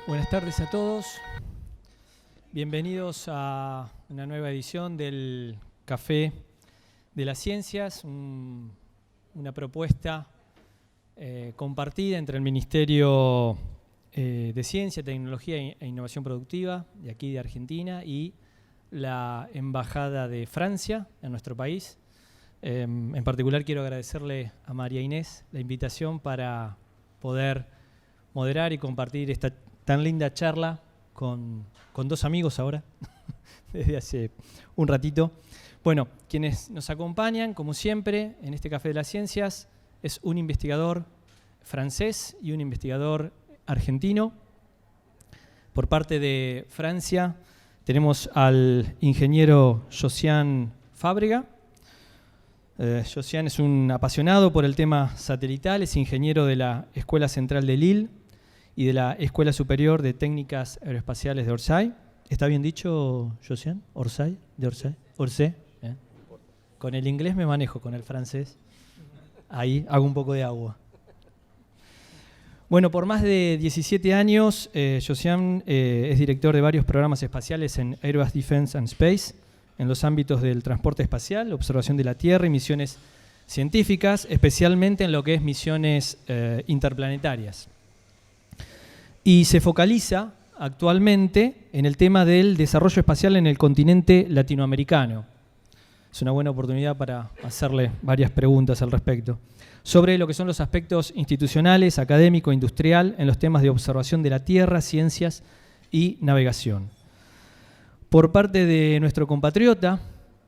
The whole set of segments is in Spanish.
Buenas tardes a todos. Bienvenidos a una nueva edición del Café de las Ciencias, una propuesta compartida entre el Ministerio de Ciencia, Tecnología e Innovación Productiva de aquí de Argentina y la Embajada de Francia en nuestro país. En particular quiero agradecerle a María Inés la invitación para poder moderar y compartir esta tan linda charla con dos amigos ahora, desde hace un ratito. Bueno, quienes nos acompañan, como siempre, en este Café de las Ciencias, es un investigador francés y un investigador argentino. Por parte de Francia tenemos al ingeniero Josiane Fábrega. Josiane es un apasionado por el tema satelital, es ingeniero de la Escuela Central de Lille y de la Escuela Superior de Técnicas Aeroespaciales de Orsay. ¿Está bien dicho, Josiane? ¿Orsay? ¿De Orsay? ¿Orsay? Con el inglés me manejo, con el francés ahí hago un poco de agua. Bueno, por más de 17 años, Josiane es director de varios programas espaciales en Airbus Defence and Space, en los ámbitos del transporte espacial, observación de la Tierra y misiones científicas, especialmente en lo que es misiones interplanetarias. Y se focaliza actualmente en el tema del desarrollo espacial en el continente latinoamericano. Es una buena oportunidad para hacerle varias preguntas al respecto. Sobre lo que son los aspectos institucionales, académico, industrial, en los temas de observación de la Tierra, ciencias y navegación. Por parte de nuestro compatriota,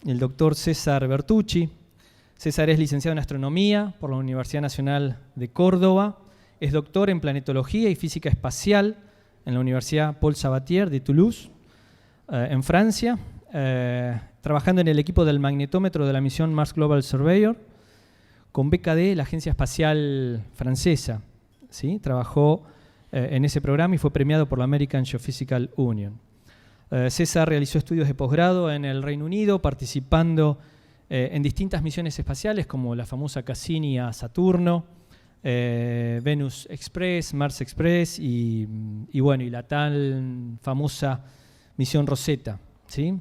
el doctor César Bertucci. César es licenciado en Astronomía por la Universidad Nacional de Córdoba. Es doctor en Planetología y Física Espacial en la Universidad Paul Sabatier de Toulouse, en Francia, trabajando en el equipo del magnetómetro de la misión Mars Global Surveyor, con beca de la Agencia Espacial Francesa. ¿Sí? Trabajó en ese programa y fue premiado por la American Geophysical Union. César realizó estudios de posgrado en el Reino Unido, participando en distintas misiones espaciales, como la famosa Cassini a Saturno, Venus Express, Mars Express y la tan famosa misión Rosetta, ¿sí?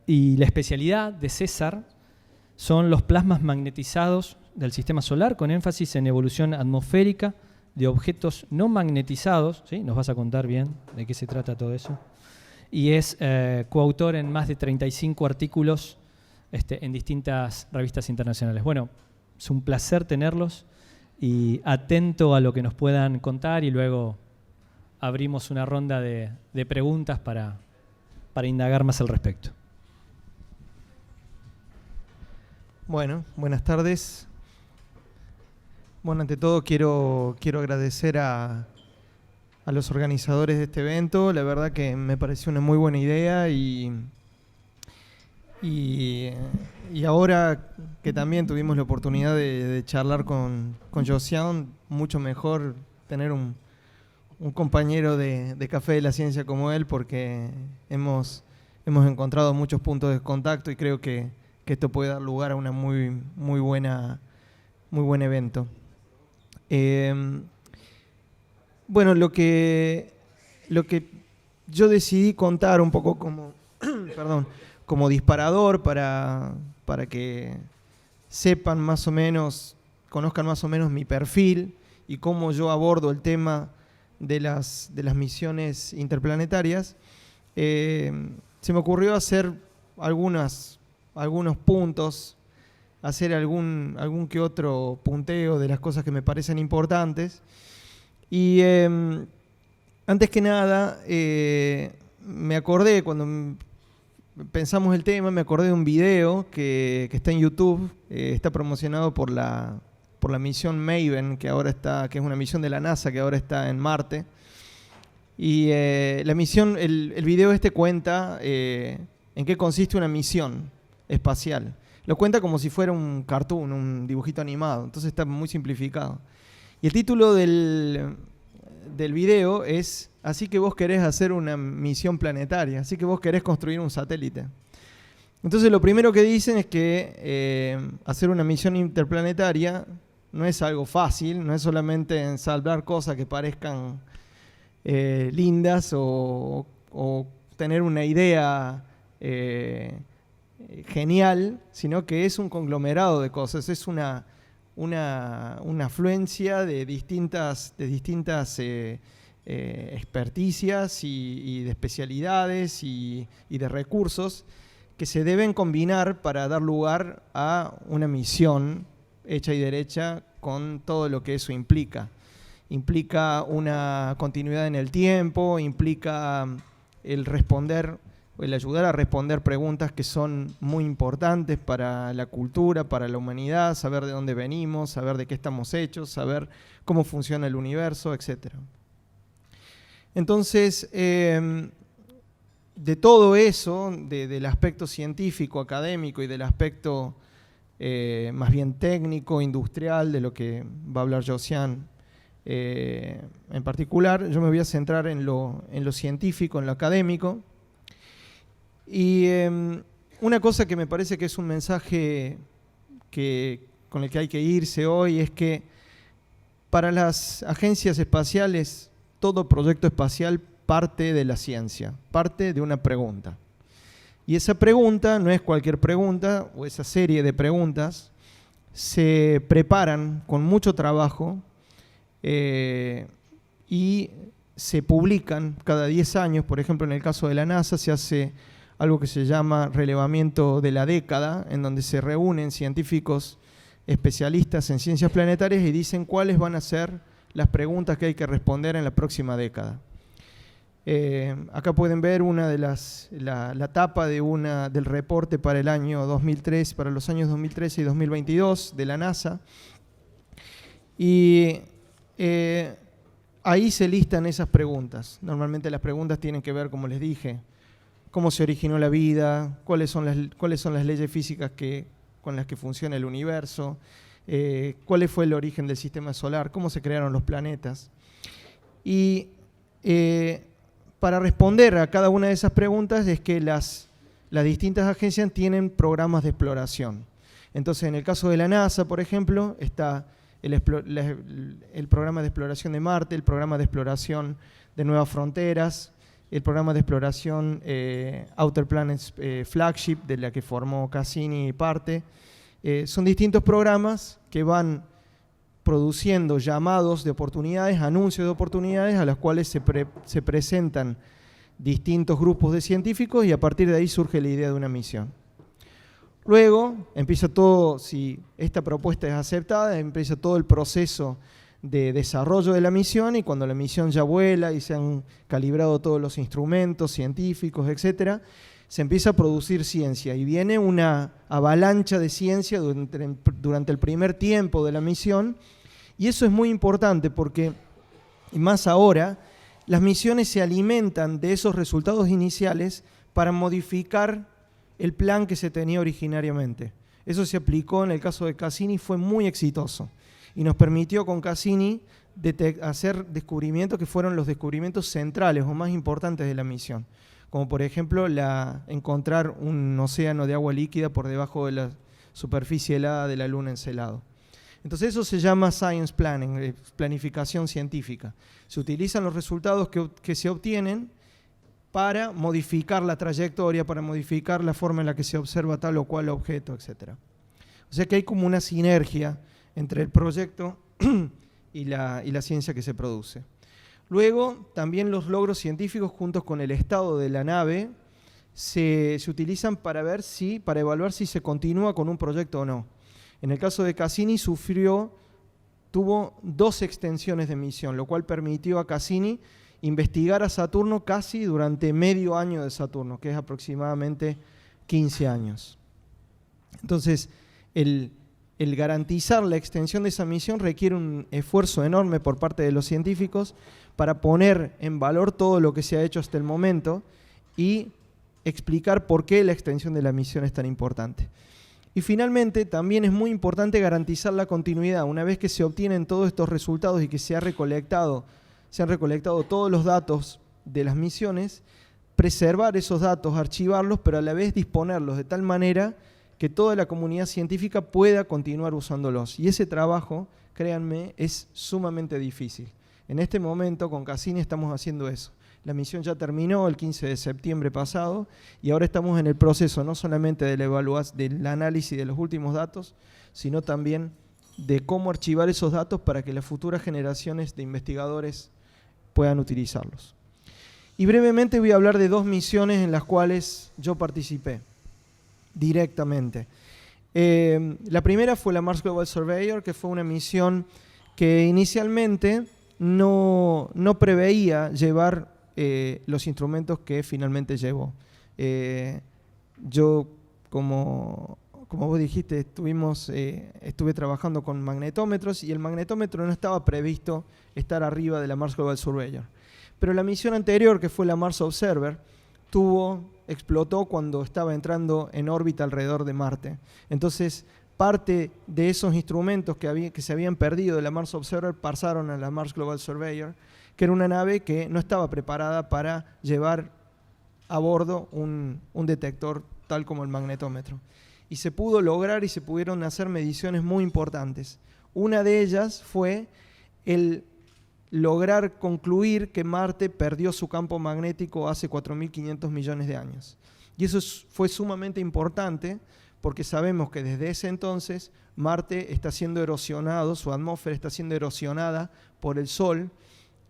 Y la especialidad de César son los plasmas magnetizados del sistema solar, con énfasis en evolución atmosférica de objetos no magnetizados, ¿sí? Nos vas a contar bien de qué se trata todo eso. Y es coautor en más de 35 artículos en distintas revistas internacionales. Bueno, es un placer tenerlos y atento a lo que nos puedan contar y luego abrimos una ronda de preguntas para indagar más al respecto. Bueno, buenas tardes. Bueno, ante todo quiero agradecer a los organizadores de este evento. La verdad que me pareció una muy buena idea y ahora que también tuvimos la oportunidad de charlar con Josiane, mucho mejor tener un compañero de Café de la Ciencia como él, porque hemos encontrado muchos puntos de contacto y creo que esto puede dar lugar a una muy buen evento. Bueno, lo que yo decidí contar un poco como disparador para que sepan más o menos, conozcan más o menos mi perfil y cómo yo abordo el tema de las misiones interplanetarias, se me ocurrió hacer algunos puntos, hacer algún que otro punteo de las cosas que me parecen importantes. Y antes que nada, me acordé, cuando pensamos el tema, me acordé de un video que está en YouTube, está promocionado por la misión Maven, que es una misión de la NASA que ahora está en Marte. Y la misión, el video cuenta en qué consiste una misión espacial. Lo cuenta como si fuera un cartoon, un dibujito animado, entonces está muy simplificado. Y el título del video es: así que vos querés hacer una misión planetaria, así que vos querés construir un satélite. Entonces lo primero que dicen es que hacer una misión interplanetaria no es algo fácil, no es solamente ensamblar cosas que parezcan lindas o tener una idea genial, sino que es un conglomerado de cosas, es una afluencia de distintas experticias y de especialidades y de recursos que se deben combinar para dar lugar a una misión hecha y derecha con todo lo que eso implica. Implica una continuidad en el tiempo, implica el ayudar a responder preguntas que son muy importantes para la cultura, para la humanidad, saber de dónde venimos, saber de qué estamos hechos, saber cómo funciona el universo, etc. Entonces, de todo eso, del aspecto científico, académico y del aspecto más bien técnico, industrial, de lo que va a hablar Josiane en particular, yo me voy a centrar en lo científico, en lo académico. Y una cosa que me parece que es un mensaje con el que hay que irse hoy es que para las agencias espaciales todo proyecto espacial parte de la ciencia, parte de una pregunta. Y esa pregunta no es cualquier pregunta, o esa serie de preguntas se preparan con mucho trabajo y se publican cada 10 años. Por ejemplo, en el caso de la NASA se hace algo que se llama relevamiento de la década, en donde se reúnen científicos especialistas en ciencias planetarias y dicen cuáles van a ser las preguntas que hay que responder en la próxima década. Acá pueden ver una de la tapa del reporte para el año 2003, para los años 2013 y 2022 de la NASA. Y ahí se listan esas preguntas. Normalmente las preguntas tienen que ver, como les dije, cómo se originó la vida, cuáles son las leyes físicas con las que funciona el universo, cuál fue el origen del sistema solar, cómo se crearon los planetas. Y para responder a cada una de esas preguntas es que las distintas agencias tienen programas de exploración. Entonces, en el caso de la NASA, por ejemplo, está el programa de exploración de Marte, el programa de exploración de Nuevas Fronteras, el programa de exploración Outer Planets Flagship, de la que formó Cassini parte. Son distintos programas que van produciendo llamados de oportunidades, anuncios de oportunidades a las cuales se presentan distintos grupos de científicos y a partir de ahí surge la idea de una misión. Luego empieza todo, si esta propuesta es aceptada, empieza todo el proceso de desarrollo de la misión, y cuando la misión ya vuela y se han calibrado todos los instrumentos científicos, etc., se empieza a producir ciencia y viene una avalancha de ciencia durante el primer tiempo de la misión, y eso es muy importante porque, y más ahora, las misiones se alimentan de esos resultados iniciales para modificar el plan que se tenía originariamente. Eso se aplicó en el caso de Cassini, fue muy exitoso y nos permitió con Cassini hacer descubrimientos que fueron los descubrimientos centrales o más importantes de la misión, como por ejemplo encontrar un océano de agua líquida por debajo de la superficie helada de la Luna Encelado. Entonces eso se llama science planning, planificación científica. Se utilizan los resultados que se obtienen para modificar la trayectoria, para modificar la forma en la que se observa tal o cual objeto, etc. O sea que hay como una sinergia entre el proyecto y la ciencia que se produce. Luego, también los logros científicos juntos con el estado de la nave se utilizan para evaluar si se continúa con un proyecto o no. En el caso de Cassini tuvo 2 extensiones de misión, lo cual permitió a Cassini investigar a Saturno casi durante medio año de Saturno, que es aproximadamente 15 años. Entonces, el garantizar la extensión de esa misión requiere un esfuerzo enorme por parte de los científicos para poner en valor todo lo que se ha hecho hasta el momento y explicar por qué la extensión de la misión es tan importante. Y finalmente, también es muy importante garantizar la continuidad. Una vez que se obtienen todos estos resultados y que se han recolectado todos los datos de las misiones, preservar esos datos, archivarlos, pero a la vez disponerlos de tal manera que toda la comunidad científica pueda continuar usándolos. Y ese trabajo, créanme, es sumamente difícil. En este momento con Cassini estamos haciendo eso. La misión ya terminó el 15 de septiembre pasado y ahora estamos en el proceso no solamente de la evaluación, del análisis de los últimos datos, sino también de cómo archivar esos datos para que las futuras generaciones de investigadores puedan utilizarlos. Y brevemente voy a hablar de 2 misiones en las cuales yo participé directamente. La primera fue la Mars Global Surveyor, que fue una misión que inicialmente no preveía llevar los instrumentos que finalmente llevó. Yo, como vos dijiste, estuve trabajando con magnetómetros y el magnetómetro no estaba previsto estar arriba de la Mars Global Surveyor. Pero la misión anterior, que fue la Mars Observer, explotó cuando estaba entrando en órbita alrededor de Marte. Entonces, parte de esos instrumentos que se habían perdido de la Mars Observer pasaron a la Mars Global Surveyor, que era una nave que no estaba preparada para llevar a bordo un detector tal como el magnetómetro. Y se pudo lograr y se pudieron hacer mediciones muy importantes. Una de ellas fue el lograr concluir que Marte perdió su campo magnético hace 4.500 millones de años. Y eso fue sumamente importante porque sabemos que desde ese entonces Marte está siendo erosionado, su atmósfera está siendo erosionada por el Sol,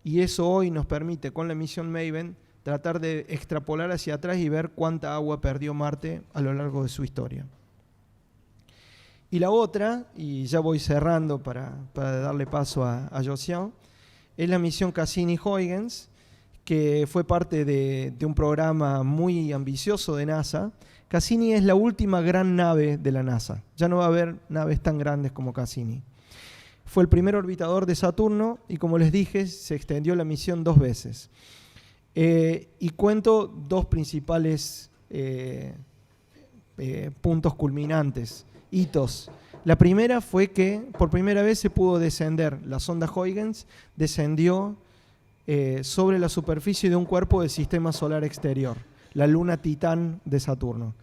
y eso hoy nos permite, con la misión Maven, tratar de extrapolar hacia atrás y ver cuánta agua perdió Marte a lo largo de su historia. Y la otra, y ya voy cerrando para darle paso a Josian, es la misión Cassini-Huygens, que fue parte de un programa muy ambicioso de NASA. Cassini es la última gran nave de la NASA. Ya no va a haber naves tan grandes como Cassini. Fue el primer orbitador de Saturno y, como les dije, se extendió la misión 2 veces. Y cuento 2 principales puntos culminantes, hitos. La primera fue que por primera vez se pudo descender. La sonda Huygens descendió sobre la superficie de un cuerpo del sistema solar exterior, la luna Titán de Saturno.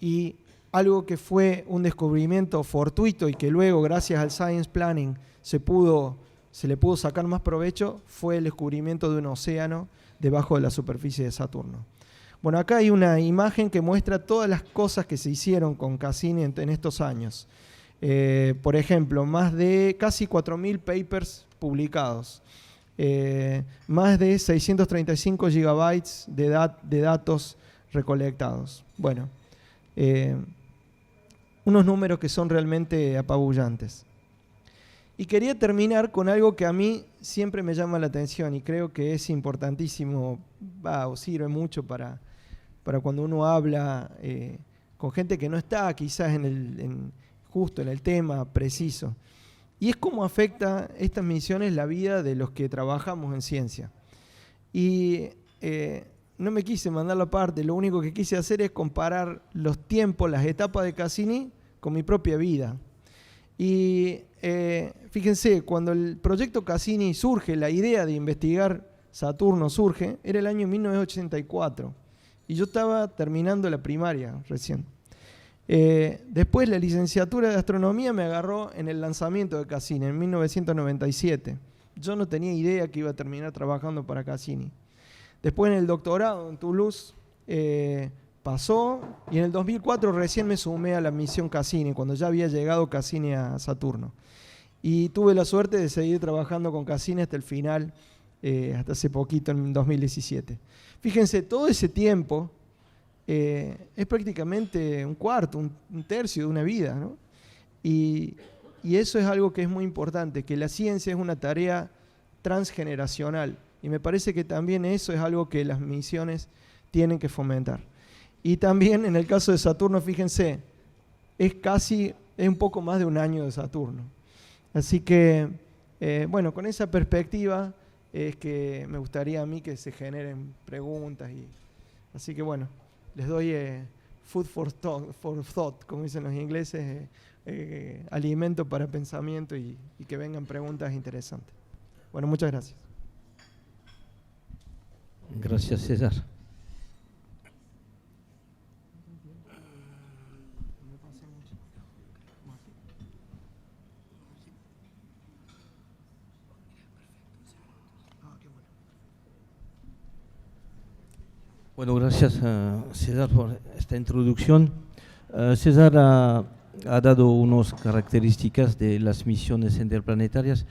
Y algo que fue un descubrimiento fortuito y que luego, gracias al Science Planning, se le pudo sacar más provecho, fue el descubrimiento de un océano debajo de la superficie de Saturno. Bueno, acá hay una imagen que muestra todas las cosas que se hicieron con Cassini en estos años. Por ejemplo, más de casi 4.000 papers publicados, más de 635 gigabytes de datos recolectados. Bueno, unos números que son realmente apabullantes. Y quería terminar con algo que a mí siempre me llama la atención y creo que es importantísimo, o sirve mucho para cuando uno habla con gente que no está quizás justo en el tema preciso. Y es cómo afecta estas misiones la vida de los que trabajamos en ciencia. Y no me quise mandar la parte, lo único que quise hacer es comparar los tiempos, las etapas de Cassini con mi propia vida. Y fíjense, cuando el proyecto Cassini surge, la idea de investigar Saturno surge, era el año 1984. Y yo estaba terminando la primaria recién. Después la licenciatura de astronomía me agarró en el lanzamiento de Cassini, en 1997. Yo no tenía idea que iba a terminar trabajando para Cassini. Después en el doctorado en Toulouse pasó y en el 2004 recién me sumé a la misión Cassini, cuando ya había llegado Cassini a Saturno. Y tuve la suerte de seguir trabajando con Cassini hasta el final, hasta hace poquito, en 2017. Fíjense, todo ese tiempo es prácticamente un cuarto, un tercio de una vida, ¿no? Y eso es algo que es muy importante, que la ciencia es una tarea transgeneracional. Y me parece que también eso es algo que las misiones tienen que fomentar. Y también en el caso de Saturno, fíjense, es un poco más de un año de Saturno. Así que, bueno, con esa perspectiva es que me gustaría a mí que se generen preguntas. Así que, bueno, les doy food for thought, como dicen los ingleses, alimento para pensamiento y que vengan preguntas interesantes. Bueno, muchas gracias. Gracias, César. Bueno, gracias César por esta introducción. César ha dado unas características de las misiones interplanetarias.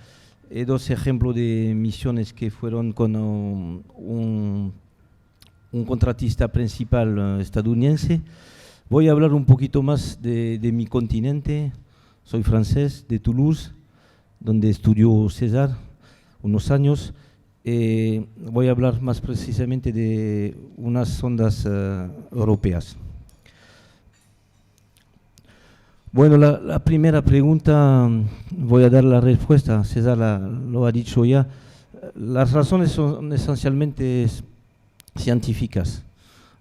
Dos ejemplos de misiones que fueron con un contratista principal estadounidense. Voy a hablar un poquito más de mi continente. Soy francés, de Toulouse, donde estudió César unos años. Voy a hablar más precisamente de unas sondas europeas. Bueno, la primera pregunta, voy a dar la respuesta, César lo ha dicho ya. Las razones son esencialmente científicas.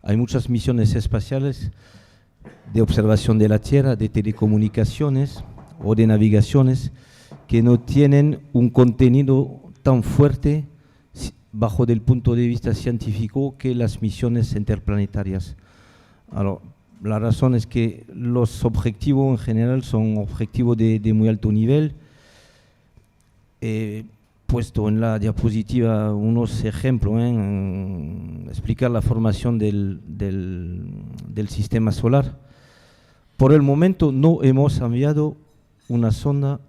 Hay muchas misiones espaciales de observación de la Tierra, de telecomunicaciones o de navegaciones que no tienen un contenido tan fuerte bajo el punto de vista científico que las misiones interplanetarias. Alors, la razón es que los objetivos en general son objetivos de muy alto nivel. He puesto en la diapositiva unos ejemplos, explicar la formación del sistema solar. Por el momento no hemos enviado una sonda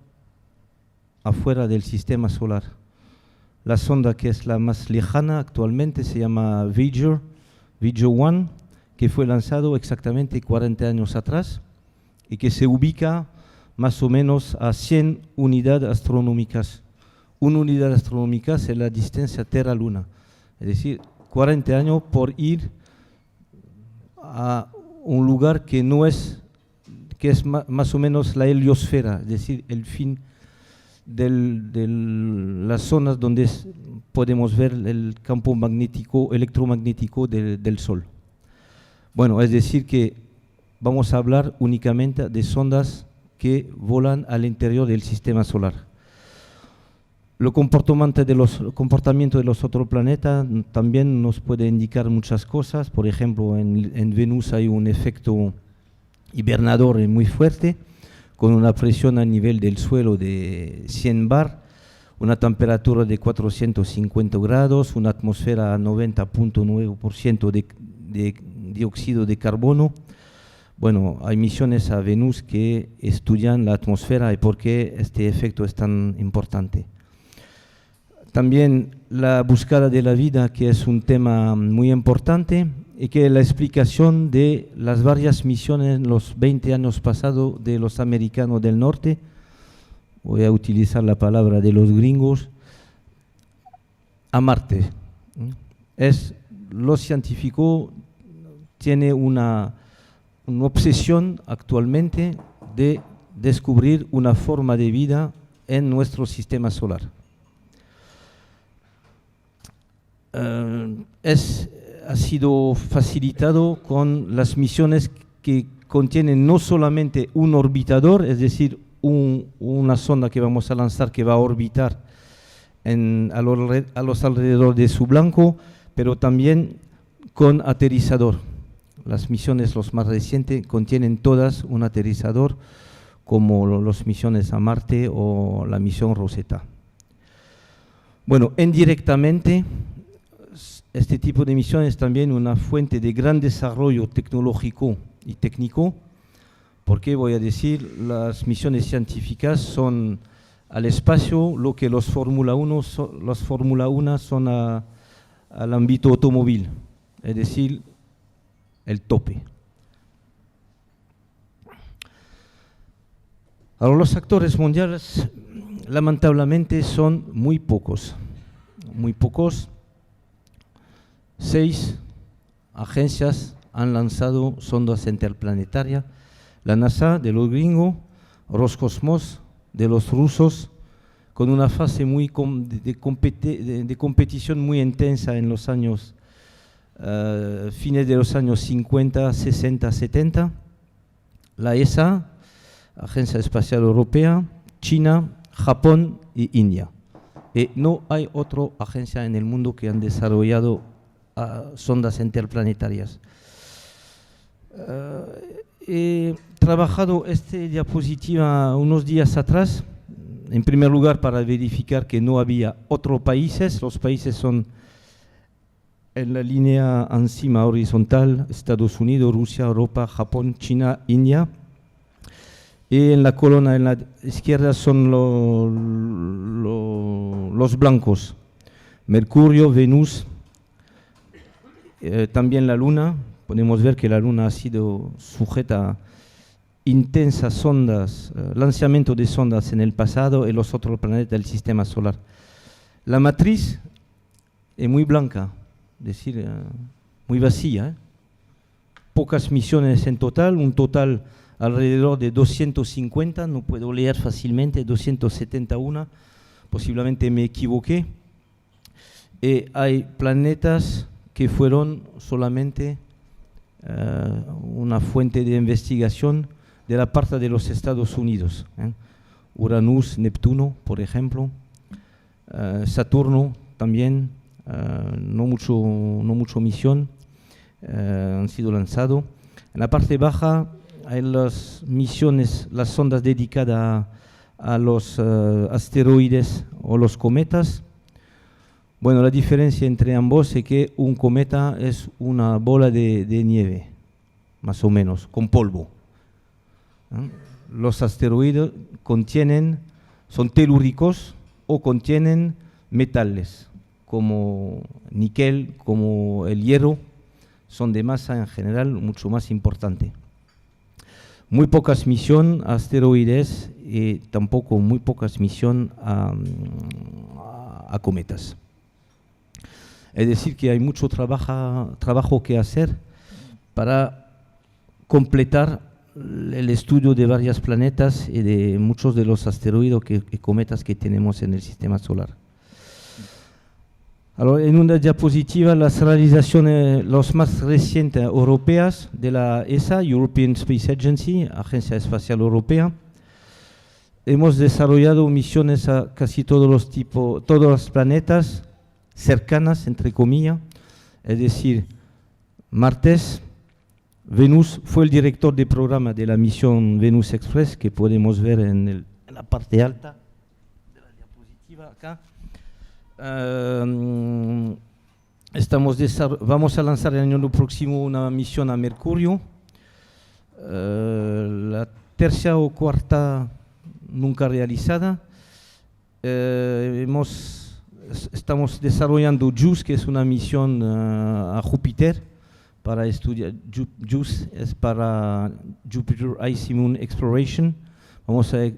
afuera del sistema solar. La sonda que es la más lejana actualmente se llama Voyager 1, que fue lanzado exactamente 40 años atrás y que se ubica más o menos a 100 unidades astronómicas. Una unidad astronómica es la distancia Tierra-Luna. Es decir, 40 años por ir a un lugar que no es, que es más o menos la heliosfera, es decir, el fin de las zonas donde podemos ver el campo magnético, electromagnético del Sol. Bueno, es decir que vamos a hablar únicamente de sondas que volan al interior del sistema solar. El comportamiento de los otros planetas también nos puede indicar muchas cosas. Por ejemplo, en Venus hay un efecto hibernador muy fuerte, con una presión a nivel del suelo de 100 bar, una temperatura de 450 grados, una atmósfera a 90.9% de dióxido de carbono. Bueno, hay misiones a Venus que estudian la atmósfera y por qué este efecto es tan importante. También la búsqueda de la vida, que es un tema muy importante, y que la explicación de las varias misiones en los 20 años pasados de los americanos del norte, voy a utilizar la palabra de los gringos, a Marte. Los científicos tienen una obsesión actualmente de descubrir una forma de vida en nuestro sistema solar. Ha sido facilitado con las misiones que contienen no solamente un orbitador, es decir, una sonda que vamos a lanzar que va a orbitar a los alrededor de su blanco, pero también con aterrizador. Las misiones, los más recientes, contienen todas un aterrizador, como las misiones a Marte o la misión Rosetta. Bueno, indirectamente, este tipo de misión es también una fuente de gran desarrollo tecnológico y técnico, porque voy a decir, las misiones científicas son al espacio lo que los Fórmula 1 son al ámbito automóvil, es decir, el tope. Ahora, los actores mundiales, lamentablemente, son muy pocos. 6 agencias han lanzado sondas interplanetarias. La NASA de los gringos, Roscosmos de los rusos, con una fase de competición muy intensa en los años fines de los años 50, 60, 70. La ESA, Agencia Espacial Europea, China, Japón y India. No hay otra agencia en el mundo que han desarrollado sondas interplanetarias. He trabajado esta diapositiva unos días atrás, en primer lugar para verificar que no había otros países. Los países son en la línea encima horizontal, Estados Unidos, Rusia, Europa, Japón, China, India. Y en la columna en la izquierda son los blancos. Mercurio, Venus, también la Luna. Podemos ver que la Luna ha sido sujeta a intensas sondas, lanzamiento de sondas en el pasado y los otros planetas del sistema solar. La matriz es muy blanca, es decir, muy vacía. Pocas misiones en total, un total alrededor de 250, no puedo leer fácilmente, 271, posiblemente me equivoqué. Y hay planetas que fueron solamente una fuente de investigación de la parte de los Estados Unidos. Uranus, Neptuno, por ejemplo, Saturno también, no mucho misión, han sido lanzados. En la parte baja hay las misiones, las sondas dedicadas a los asteroides o los cometas. Bueno, la diferencia entre ambos es que un cometa es una bola de nieve, más o menos, con polvo. Los asteroides son telúricos o contienen metales, como níquel, como el hierro, son de masa en general mucho más importante. Muy pocas misiones a asteroides y tampoco muy pocas misiones a cometas. Es decir, que hay mucho trabajo que hacer para completar el estudio de varios planetas y de muchos de los asteroides y cometas que tenemos en el sistema solar. Ahora, en una diapositiva, las realizaciones, las más recientes europeas de la ESA, European Space Agency, Agencia Espacial Europea. Hemos desarrollado misiones a casi todos los planetas cercanas, entre comillas, es decir, Marte. Venus fue el director de programa de la misión Venus Express, que podemos ver en la parte alta de la diapositiva acá. Vamos a lanzar el año próximo una misión a Mercurio. La tercera o cuarta nunca realizada. Estamos desarrollando JUICE, que es una misión a Júpiter, para estudiar. JUICE es para Jupiter Icy Moon Exploration. Vamos a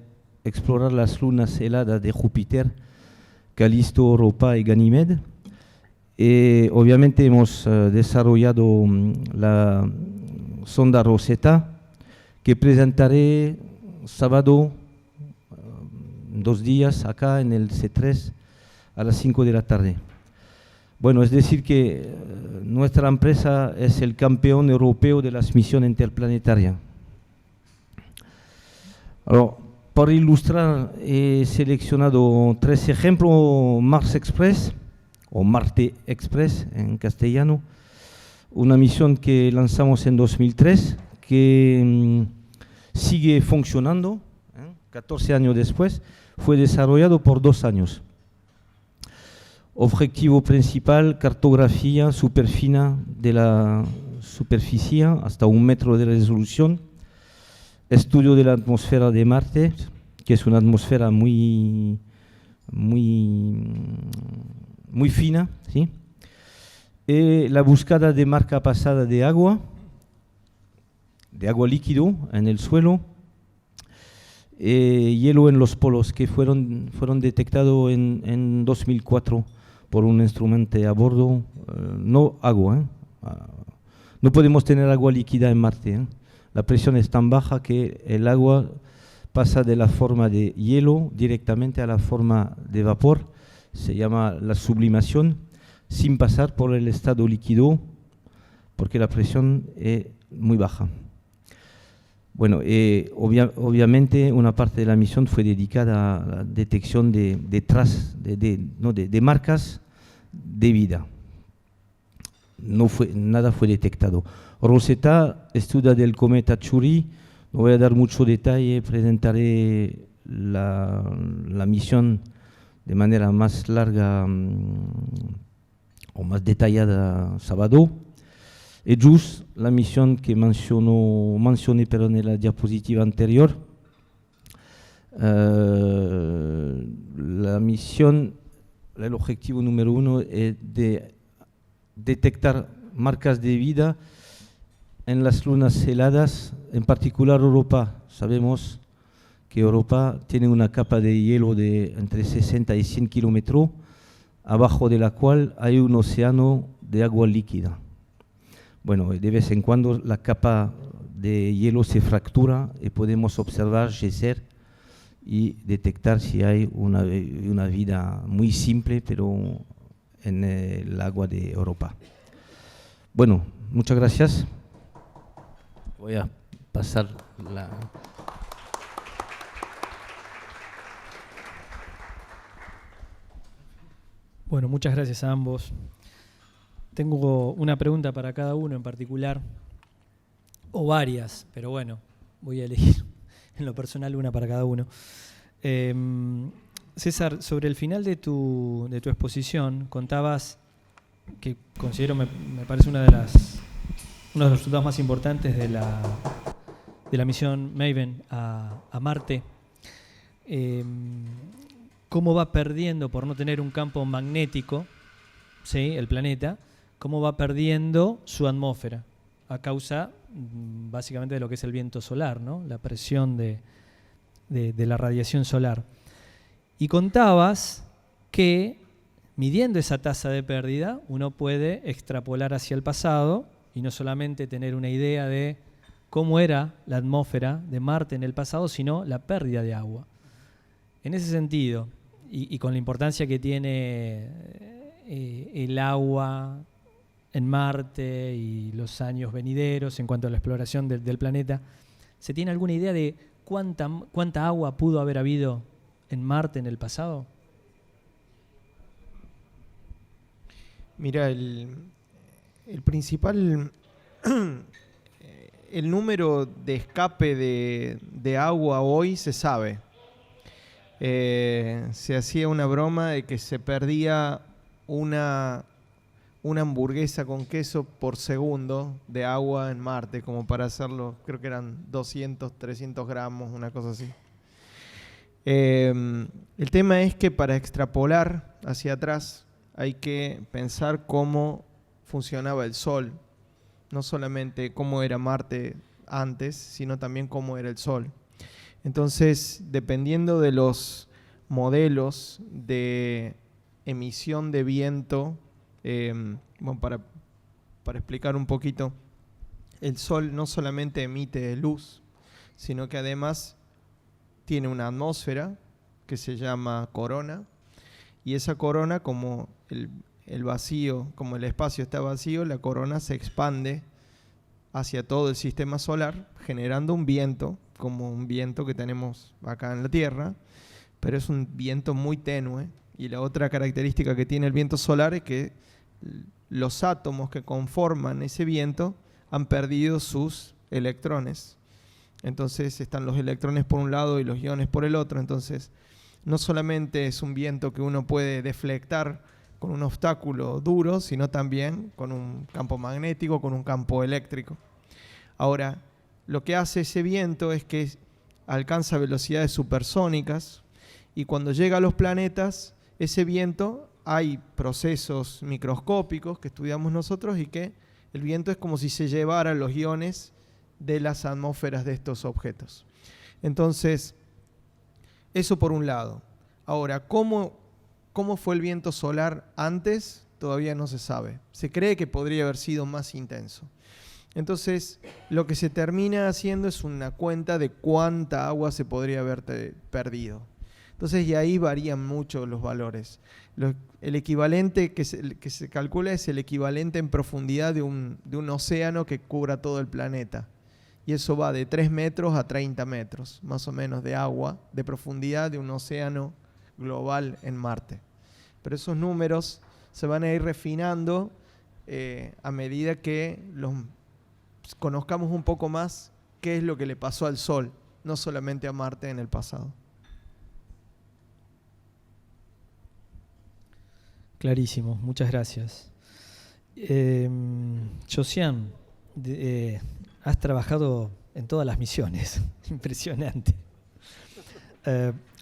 explorar las lunas heladas de Júpiter, Calisto, Europa y Ganímedes. Obviamente hemos desarrollado la sonda Rosetta, que presentaré sábado, 2 días, acá en el C3 a las 5 de la tarde. Bueno, es decir que nuestra empresa es el campeón europeo de las misiones interplanetarias. Ahora, para ilustrar, he seleccionado 3 ejemplos. Mars Express, o Marte Express en castellano, una misión que lanzamos en 2003, que sigue funcionando, 14 años después, fue desarrollado por 2 años. Objetivo principal, cartografía superfina de la superficie hasta 1 metro de resolución, estudio de la atmósfera de Marte, que es una atmósfera muy fina, ¿sí? Y la búsqueda de marca pasada de agua líquido en el suelo, hielo en los polos, que fueron detectados en 2004 por un instrumento a bordo. No agua, no podemos tener agua líquida en Marte. La presión es tan baja que el agua pasa de la forma de hielo directamente a la forma de vapor. Se llama la sublimación, sin pasar por el estado líquido, porque la presión es muy baja. Bueno, obviamente una parte de la misión fue dedicada a la detección de marcas de vida. Nada fue detectado. Rosetta estudia del cometa Chury. No voy a dar mucho detalle, presentaré la misión de manera más larga o más detallada sábado. Ellos, la misión que mencioné pero en la diapositiva anterior, la misión, el objetivo número 1 es de detectar marcas de vida en las lunas heladas, en particular Europa. Sabemos que Europa tiene una capa de hielo de entre 60 y 100 kilómetros, abajo de la cual hay un océano de agua líquida. Bueno, de vez en cuando la capa de hielo se fractura y podemos observar GESER y detectar si hay una vida muy simple, pero en el agua de Europa. Bueno, muchas gracias. Voy a pasar la... Bueno, muchas gracias a ambos. Tengo una pregunta para cada uno en particular, o varias, pero bueno, voy a elegir en lo personal una para cada uno. César, sobre el final de tu exposición contabas que considero, me parece uno de los resultados más importantes de la misión Maven a Marte. Cómo va perdiendo, por no tener un campo magnético, ¿sí?, el planeta, cómo va perdiendo su atmósfera a causa básicamente de lo que es el viento solar, ¿no?, la presión de la radiación solar. Y contabas que midiendo esa tasa de pérdida uno puede extrapolar hacia el pasado y no solamente tener una idea de cómo era la atmósfera de Marte en el pasado, sino la pérdida de agua. En ese sentido, y con la importancia que tiene el agua en Marte y los años venideros en cuanto a la exploración del planeta, ¿se tiene alguna idea de cuánta agua pudo haber habido en Marte en el pasado? Mira, el principal, el número de escape de agua hoy se sabe. Se hacía una broma de que se perdía una hamburguesa con queso por segundo de agua en Marte, como para hacerlo, creo que eran 200, 300 gramos, una cosa así. El tema es que para extrapolar hacia atrás hay que pensar cómo funcionaba el Sol, no solamente cómo era Marte antes, sino también cómo era el Sol. Entonces, dependiendo de los modelos de emisión de viento, bueno, para explicar un poquito, el Sol no solamente emite luz, sino que además tiene una atmósfera que se llama corona, y esa corona, como el vacío, como el espacio está vacío, la corona se expande hacia todo el sistema solar, generando un viento, como un viento que tenemos acá en la Tierra, pero es un viento muy tenue. Y la otra característica que tiene el viento solar es que los átomos que conforman ese viento han perdido sus electrones. Entonces están los electrones por un lado y los iones por el otro. Entonces no solamente es un viento que uno puede deflectar con un obstáculo duro, sino también con un campo magnético, con un campo eléctrico. Ahora, lo que hace ese viento es que alcanza velocidades supersónicas, y cuando llega a los planetas, ese viento, hay procesos microscópicos que estudiamos nosotros, y que el viento es como si se llevara los iones de las atmósferas de estos objetos. Entonces, eso por un lado. Ahora, ¿cómo fue el viento solar antes? Todavía no se sabe. Se cree que podría haber sido más intenso. Entonces, lo que se termina haciendo es una cuenta de cuánta agua se podría haber perdido. Entonces, y ahí varían mucho los valores. El equivalente que se calcula es el equivalente en profundidad de un océano que cubra todo el planeta. Y eso va de 3 metros a 30 metros, más o menos, de agua, de profundidad de un océano global en Marte. Pero esos números se van a ir refinando a medida que conozcamos un poco más qué es lo que le pasó al Sol, no solamente a Marte en el pasado. Clarísimo, muchas gracias. Josiane, has trabajado en todas las misiones, impresionante.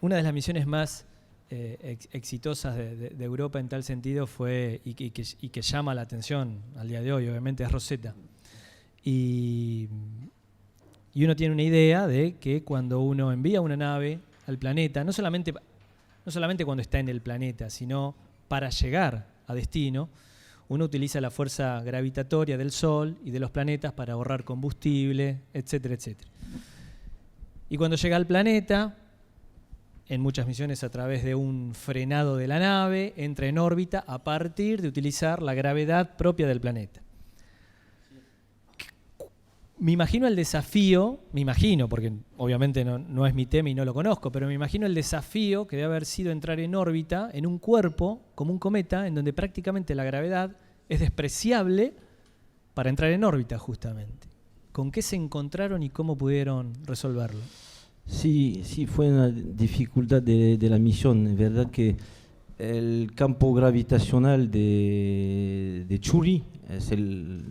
Una de las misiones más exitosas de Europa en tal sentido fue, y que llama la atención al día de hoy, obviamente, es Rosetta. Y uno tiene una idea de que cuando uno envía una nave al planeta, no solamente cuando está en el planeta, sino para llegar a destino, uno utiliza la fuerza gravitatoria del Sol y de los planetas para ahorrar combustible, etcétera, etcétera. Y cuando llega al planeta, en muchas misiones a través de un frenado de la nave, entra en órbita a partir de utilizar la gravedad propia del planeta. Me imagino el desafío, porque obviamente no es mi tema y no lo conozco, pero me imagino el desafío que debe haber sido entrar en órbita en un cuerpo como un cometa, en donde prácticamente la gravedad es despreciable para entrar en órbita justamente. ¿Con qué se encontraron y cómo pudieron resolverlo? Sí, fue una dificultad de la misión. Es verdad que el campo gravitacional de Chury es el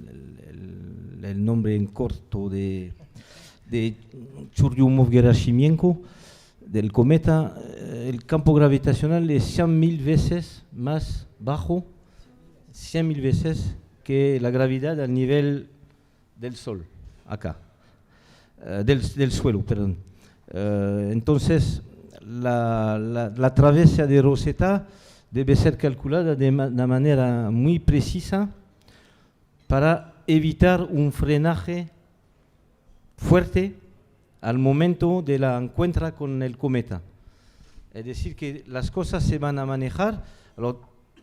nombre en corto de Churyumov-Gerasimenko, del cometa. El campo gravitacional es 100.000 veces más bajo, 100.000 veces que la gravedad al nivel del Sol, acá, del suelo, perdón. Entonces, la travesía de Rosetta debe ser calculada de una manera muy precisa para evitar un frenaje fuerte al momento de la encuentra con el cometa. Es decir, que las cosas se van a manejar.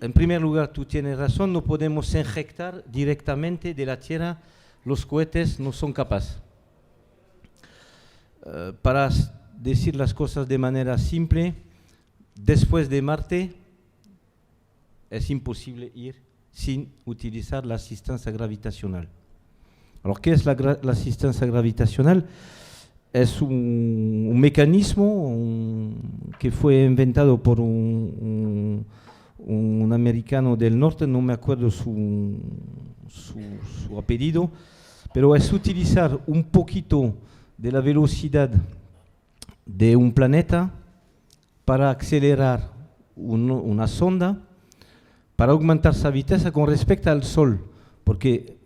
En primer lugar, tú tienes razón, no podemos inyectar directamente de la Tierra, los cohetes no son capaces. Para decir las cosas de manera simple, después de Marte es imposible ir sin utilizar la asistencia gravitacional. ¿Qué es la asistencia gravitacional? Es un mecanismo que fue inventado por un americano del norte, no me acuerdo su apellido, pero es utilizar un poquito de la velocidad de un planeta para acelerar una sonda, para aumentar su viteza con respecto al Sol, porque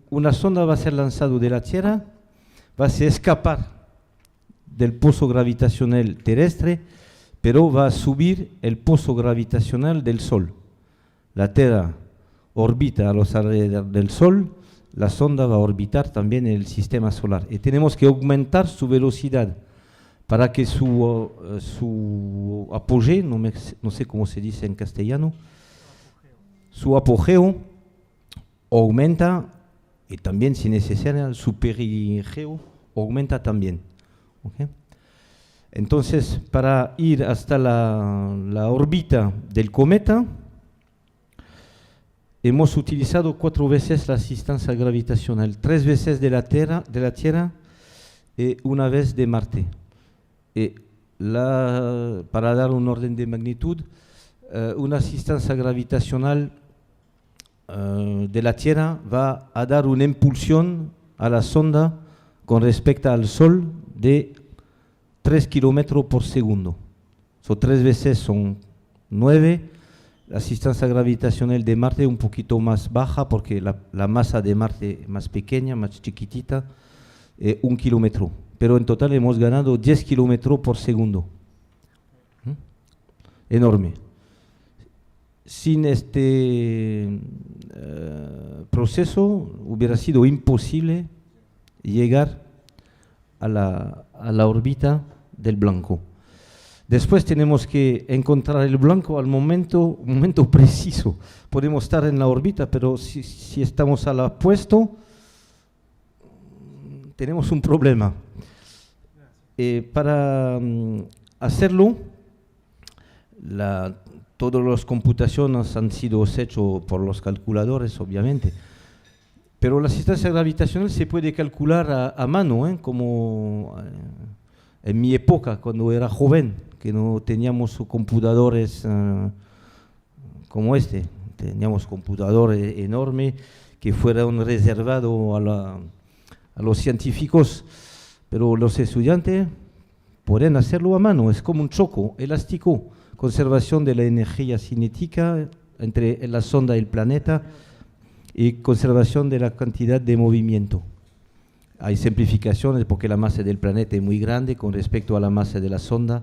una sonda va a ser lanzada de la Tierra, va a escapar del pozo gravitacional terrestre, pero va a subir el pozo gravitacional del Sol. La Tierra orbita a los alrededores del Sol, la sonda va a orbitar también en el sistema solar. Y tenemos que aumentar su velocidad para que su apogeo, no sé cómo se dice en castellano, su apogeo aumenta y también, si necesario, su perigeo aumenta también. ¿Okay? Entonces, para ir hasta la órbita del cometa, hemos utilizado 4 veces la asistencia gravitacional, 3 veces de la Tierra y 1 vez de Marte. Para dar un orden de magnitud, una asistencia gravitacional de la Tierra va a dar una impulsión a la sonda con respecto al Sol de 3 kilómetros por segundo. 3 veces son 9. La asistencia gravitacional de Marte es un poquito más baja porque la masa de Marte es más pequeña, más chiquitita, 1 kilómetro. Pero en total hemos ganado 10 kilómetros por segundo. Enorme. Sin este proceso hubiera sido imposible llegar a la órbita del blanco. Después tenemos que encontrar el blanco al momento preciso. Podemos estar en la órbita, pero si estamos al apuesto, tenemos un problema. Para hacerlo, todas las computaciones han sido hechas por los calculadores, obviamente. Pero la asistencia gravitacional se puede calcular a mano, como en mi época, cuando era joven, que no teníamos computadores como este. teníamos computador enorme que fueron reservados a los científicos, pero los estudiantes pueden hacerlo a mano, es como un choco elástico, conservación de la energía cinética entre la sonda y el planeta y conservación de la cantidad de movimiento. Hay simplificaciones porque la masa del planeta es muy grande con respecto a la masa de la sonda.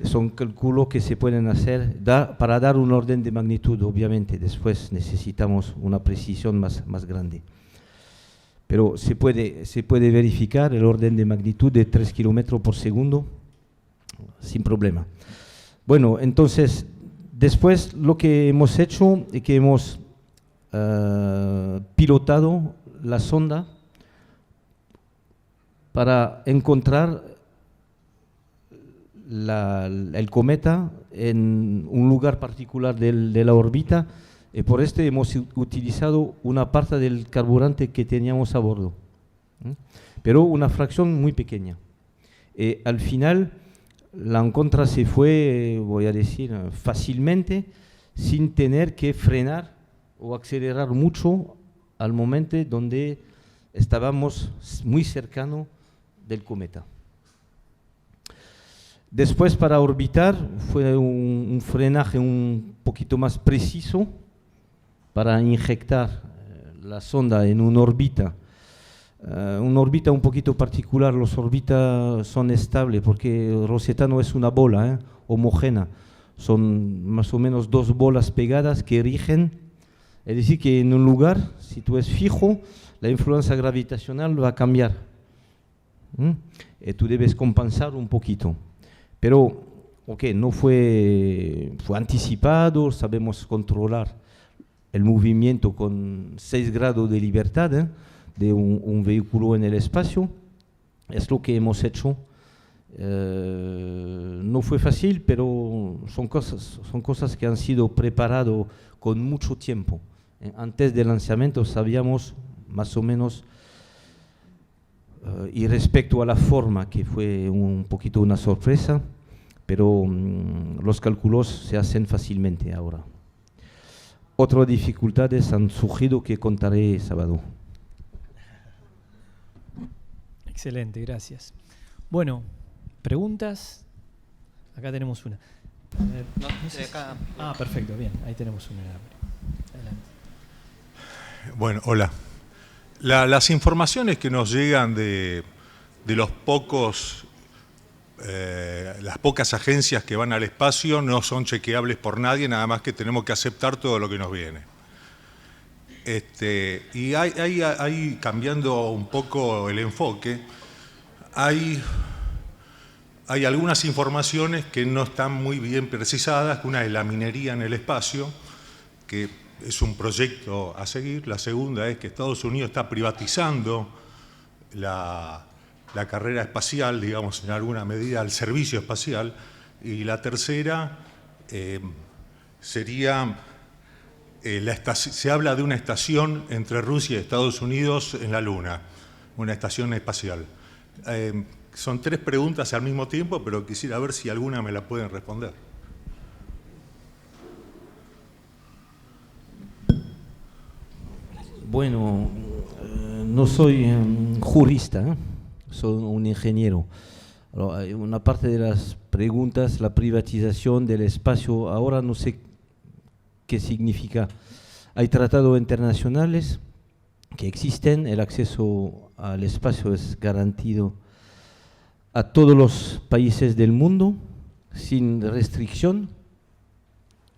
Son cálculos que se pueden hacer para dar un orden de magnitud, obviamente. Después necesitamos una precisión más grande. Pero se puede verificar el orden de magnitud de 3 kilómetros por segundo sin problema. Bueno, entonces, después lo que hemos hecho es que hemos pilotado la sonda para encontrar el cometa en un lugar particular de la órbita, y por esto hemos utilizado una parte del carburante que teníamos a bordo, pero una fracción muy pequeña. Al final la encontra se fue, voy a decir, fácilmente, sin tener que frenar o acelerar mucho al momento donde estábamos muy cercano del cometa. Después, para orbitar, fue un frenaje un poquito más preciso para inyectar la sonda en una órbita un poquito particular. Las órbitas son estables porque Rosetta no es una bola homogénea, son más o menos 2 bolas pegadas que rigen, es decir que en un lugar, si tú es fijo, la influencia gravitacional va a cambiar, y tú debes compensar un poquito. Pero, no fue anticipado, sabemos controlar el movimiento con 6 grados de libertad de un vehículo en el espacio. Es lo que hemos hecho. No fue fácil, pero son cosas que han sido preparadas con mucho tiempo. Antes del lanzamiento sabíamos más o menos, y respecto a la forma, que fue un poquito una sorpresa, pero los cálculos se hacen fácilmente ahora. Otras dificultades han surgido que contaré sábado. Excelente, gracias. Bueno, ¿preguntas? Acá tenemos una. No sé acá. Perfecto, bien, ahí tenemos una. Adelante. Bueno, hola. Las informaciones que nos llegan de las pocas agencias que van al espacio no son chequeables por nadie, nada más que tenemos que aceptar todo lo que nos viene. Y hay, cambiando un poco el enfoque, hay algunas informaciones que no están muy bien precisadas. Una es la minería en el espacio, que es un proyecto a seguir. La segunda es que Estados Unidos está privatizando la carrera espacial, digamos, en alguna medida, el servicio espacial. Y la tercera sería, se habla de una estación entre Rusia y Estados Unidos en la Luna, una estación espacial. Son 3 preguntas al mismo tiempo, pero quisiera ver si alguna me la pueden responder. Bueno, no soy jurista, soy un ingeniero. Hay una parte de las preguntas, la privatización del espacio, ahora no sé qué significa. Hay tratados internacionales que existen, el acceso al espacio es garantizado a todos los países del mundo sin restricción,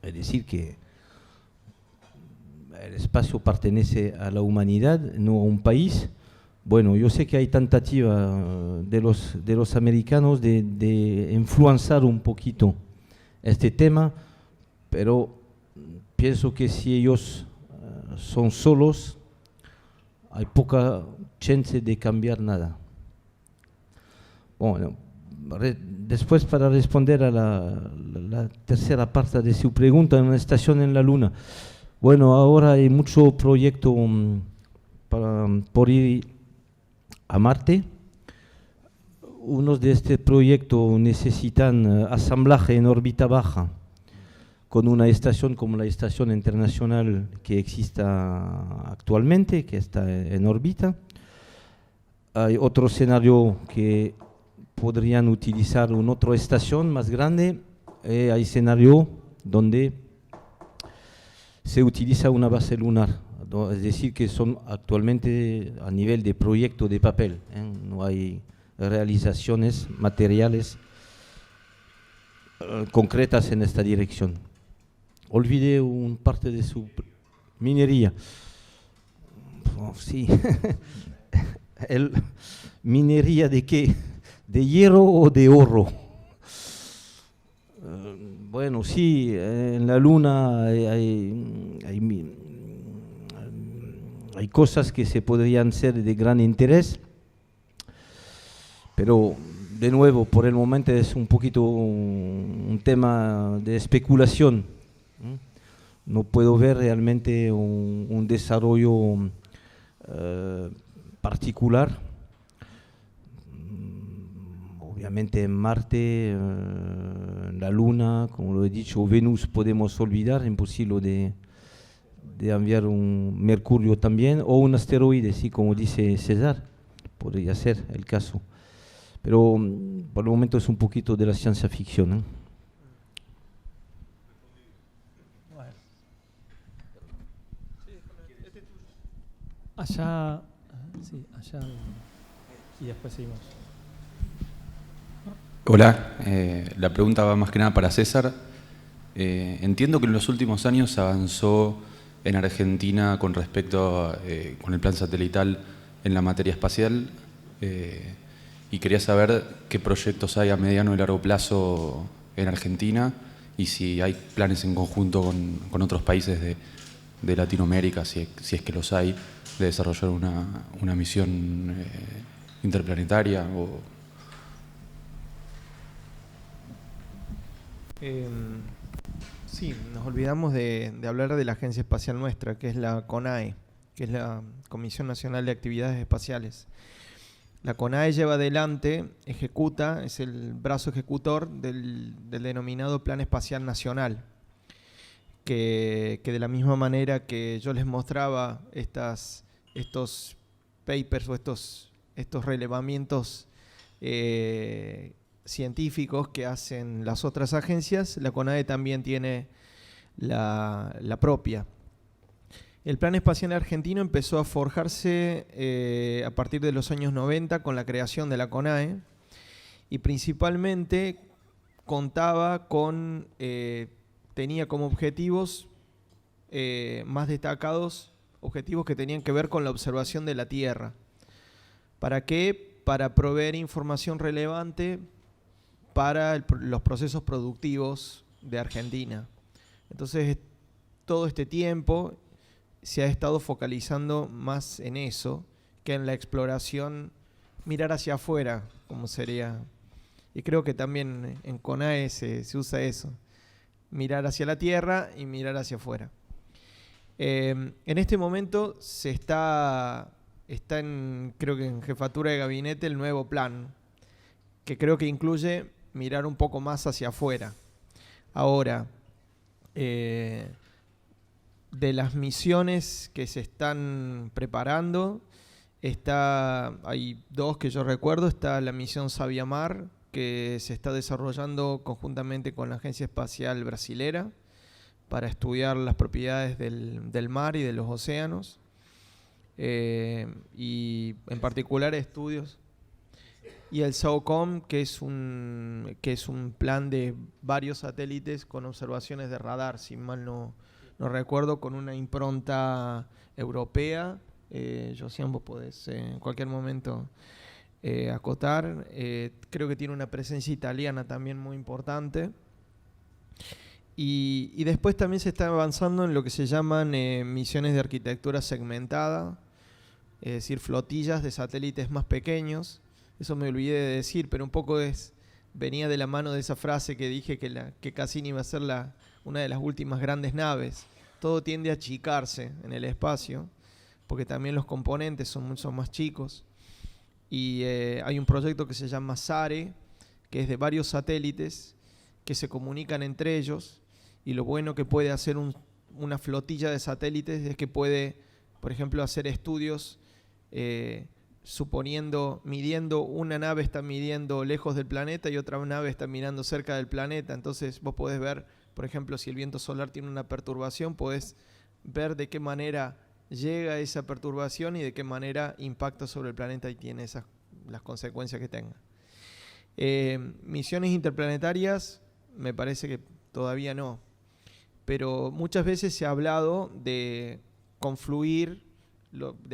es decir que el espacio pertenece a la humanidad, no a un país. Bueno, yo sé que hay tentativa de los americanos de influenciar un poquito este tema, pero pienso que si ellos son solos, hay poca chance de cambiar nada. Bueno, después, para responder a la tercera parte de su pregunta, en una estación en la Luna. Bueno, ahora hay mucho proyecto por ir a Marte. Unos de este proyecto necesitan asamblaje en órbita baja con una estación como la Estación Internacional que exista actualmente, que está en órbita. Hay otro escenario que podrían utilizar una otra estación más grande. Hay escenario donde se utiliza una base lunar, es decir, que son actualmente a nivel de proyecto de papel, no hay realizaciones materiales concretas en esta dirección. Olvidé un parte de su minería. Oh, sí. ¿Minería de qué? ¿De hierro o de oro? Bueno, sí, en la Luna hay cosas que se podrían ser de gran interés, pero de nuevo, por el momento es un poquito un tema de especulación. No puedo ver realmente un desarrollo particular. Obviamente en Marte, en la Luna, como lo he dicho, Venus podemos olvidar, imposible de enviar un Mercurio también, o un asteroide, sí, como dice César, podría ser el caso. Pero por el momento es un poquito de la ciencia ficción, ¿eh? Allá, sí, allá, y después seguimos. Hola, la pregunta va más que nada para César. Entiendo que en los últimos años se avanzó en Argentina con respecto con el plan satelital en la materia espacial y quería saber qué proyectos hay a mediano y largo plazo en Argentina y si hay planes en conjunto con otros países de Latinoamérica, si es que los hay, de desarrollar una misión interplanetaria o... Sí, nos olvidamos de hablar de la agencia espacial nuestra, que es la CONAE, que es la Comisión Nacional de Actividades Espaciales. La CONAE lleva adelante, ejecuta, es el brazo ejecutor del denominado Plan Espacial Nacional, que de la misma manera que yo les mostraba estos papers o estos relevamientos científicos que hacen las otras agencias, la CONAE también tiene la propia. El Plan Espacial Argentino empezó a forjarse a partir de los años 90 con la creación de la CONAE y principalmente contaba con, tenía como objetivos más destacados, objetivos que tenían que ver con la observación de la Tierra. ¿Para qué? Para proveer información relevante para los procesos productivos de Argentina. Entonces, todo este tiempo se ha estado focalizando más en eso que en la exploración, mirar hacia afuera, como sería. Y creo que también en CONAE se usa eso, mirar hacia la Tierra y mirar hacia afuera. En este momento está creo que en jefatura de gabinete el nuevo plan, que creo que incluye mirar un poco más hacia afuera. Ahora, de las misiones que se están preparando, hay dos que yo recuerdo. Está la misión Sabiamar, que se está desarrollando conjuntamente con la Agencia Espacial Brasilera para estudiar las propiedades del mar y de los océanos, y en particular estudios. Y el SAOCOM, que es un plan de varios satélites con observaciones de radar, si mal no recuerdo, con una impronta europea. Josian, vos podés en cualquier momento acotar. Creo que tiene una presencia italiana también muy importante. Y después también se está avanzando en lo que se llaman misiones de arquitectura segmentada, es decir, flotillas de satélites más pequeños. Eso me olvidé de decir, pero un poco venía de la mano de esa frase que dije que Cassini iba a ser una de las últimas grandes naves. Todo tiende a achicarse en el espacio, porque también los componentes son mucho más chicos. Y hay un proyecto que se llama SARE, que es de varios satélites que se comunican entre ellos Y lo bueno que puede hacer una flotilla de satélites es que puede, por ejemplo, hacer estudios midiendo, una nave está midiendo lejos del planeta y otra nave está mirando cerca del planeta. Entonces vos podés ver, por ejemplo, si el viento solar tiene una perturbación, podés ver de qué manera llega esa perturbación y de qué manera impacta sobre el planeta y tiene las consecuencias que tenga. Misiones interplanetarias, me parece que todavía no. Pero muchas veces se ha hablado de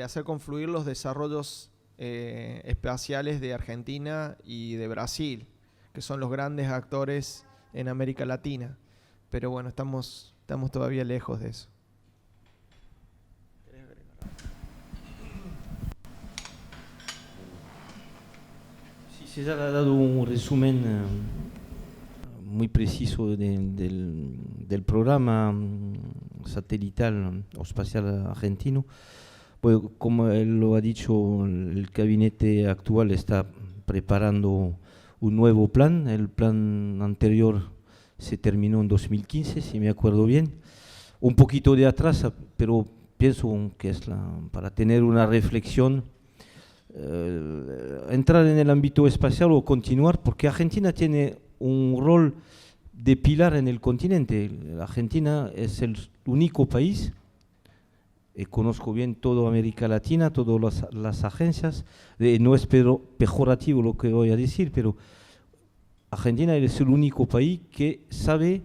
hacer confluir los desarrollos espaciales de Argentina y de Brasil, que son los grandes actores en América Latina. Pero bueno, estamos todavía lejos de eso. Sí, César ha dado un resumen muy preciso del programa satelital o espacial argentino. Bueno, como él lo ha dicho, el gabinete actual está preparando un nuevo plan. El plan anterior se terminó en 2015, si me acuerdo bien. Un poquito de atrás, pero pienso que es para tener una reflexión, entrar en el ámbito espacial o continuar, porque Argentina tiene un rol de pilar en el continente. Argentina es el único país, conozco bien toda América Latina, todas las agencias, no es pejorativo lo que voy a decir, pero Argentina es el único país que sabe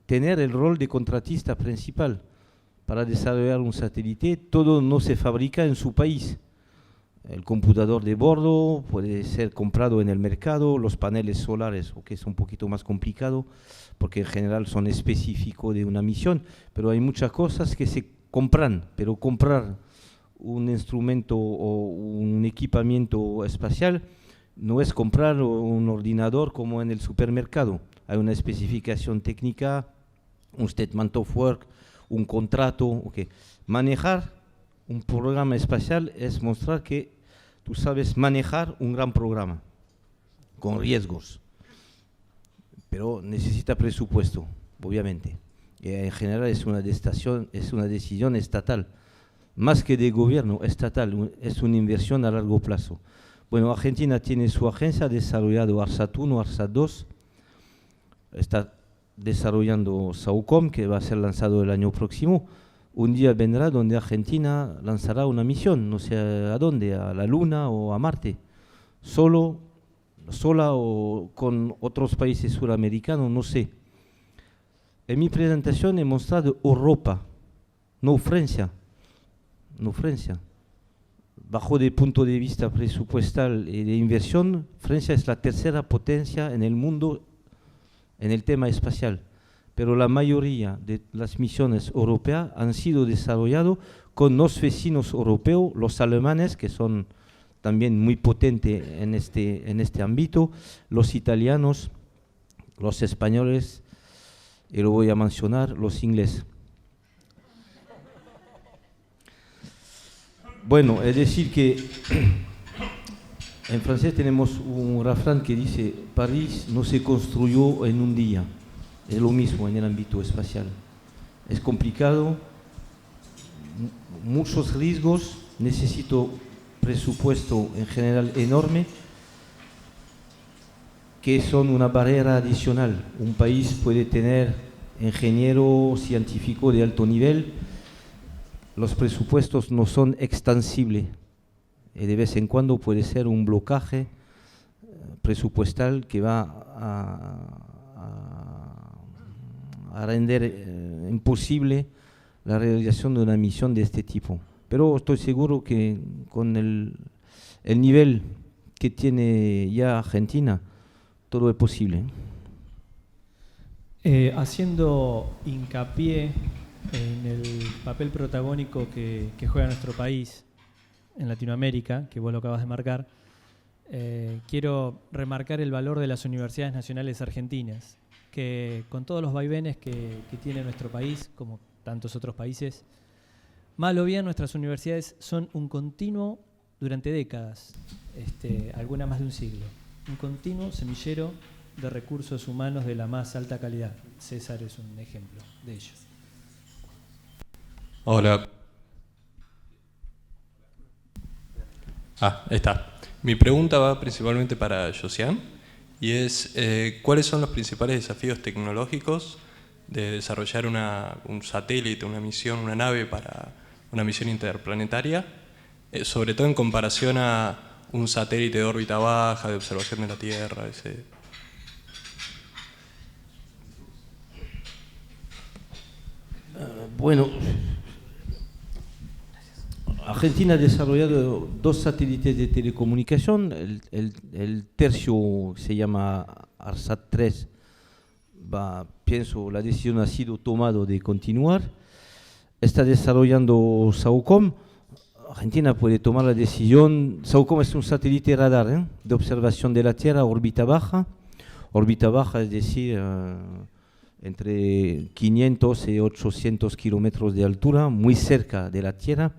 tener el rol de contratista principal para desarrollar un satélite. Todo no se fabrica en su país. El computador de bordo puede ser comprado en el mercado, los paneles solares, que es un poquito más complicado, porque en general son específicos de una misión, pero hay muchas cosas que se compran, pero comprar un instrumento o un equipamiento espacial no es comprar un ordenador como en el supermercado. Hay una especificación técnica, un statement of work, un contrato. Okay. Manejar un programa espacial es mostrar que tú sabes manejar un gran programa, con riesgos, pero necesita presupuesto, obviamente. En general es una decisión estatal, más que de gobierno, estatal, es una inversión a largo plazo. Bueno, Argentina tiene su agencia, ha desarrollado ARSAT-1, ARSAT-2, está desarrollando SAOCOM, que va a ser lanzado el año próximo. Un día vendrá donde Argentina lanzará una misión, no sé a dónde, a la Luna o a Marte, sola o con otros países suramericanos, no sé. En mi presentación he mostrado Europa, no Francia. Bajo el punto de vista presupuestal y de inversión, Francia es la tercera potencia en el mundo en el tema espacial. Pero la mayoría de las misiones europeas han sido desarrolladas con los vecinos europeos, los alemanes, que son también muy potentes en este ámbito, los italianos, los españoles, y lo voy a mencionar, los ingleses. Bueno, es decir que en francés tenemos un refrán que dice: París no se construyó en un día. Es lo mismo en el ámbito espacial. Es complicado, muchos riesgos, necesito presupuesto en general enorme, que son una barrera adicional. Un país puede tener ingenieros científicos de alto nivel, los presupuestos no son extensibles y de vez en cuando puede ser un blocaje presupuestal que va a render imposible la realización de una misión de este tipo. Pero estoy seguro que con el nivel que tiene ya Argentina, todo es posible. Haciendo hincapié en el papel protagónico que juega nuestro país en Latinoamérica, que vos lo acabas de marcar, quiero remarcar el valor de las universidades nacionales argentinas, que con todos los vaivenes que tiene nuestro país, como tantos otros países, mal o bien nuestras universidades son un continuo durante décadas, algunas más de un siglo, un continuo semillero de recursos humanos de la más alta calidad. César es un ejemplo de ello. Hola. Ahí está. Mi pregunta va principalmente para Josiane y es ¿cuáles son los principales desafíos tecnológicos de desarrollar un satélite, una misión, una nave para una misión interplanetaria, sobre todo en comparación a un satélite de órbita baja, de observación de la Tierra? Bueno, Argentina ha desarrollado 2 satélites de telecomunicación. El tercio se llama ARSAT-3. Pienso la decisión ha sido tomada de continuar. Está desarrollando SAOCOM. Argentina puede tomar la decisión. SAOCOM es un satélite radar de observación de la Tierra, órbita baja. Órbita baja es decir, entre 500 y 800 kilómetros de altura, muy cerca de la Tierra.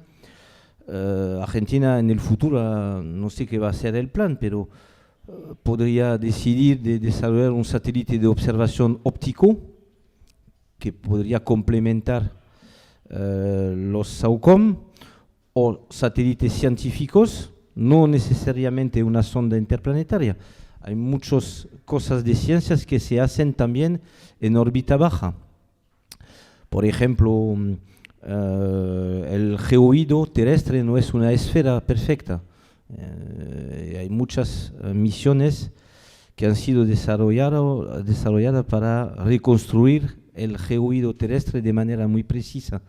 Argentina en el futuro, no sé qué va a ser el plan, pero podría decidir de desarrollar un satélite de observación óptico que podría complementar los SAOCOM, o satélites científicos, no necesariamente una sonda interplanetaria. Hay muchas cosas de ciencias que se hacen también en órbita baja. Por ejemplo, el geoide terrestre no es una esfera perfecta. Hay muchas misiones que han sido desarrolladas para reconstruir el geoide terrestre de manera muy precisa.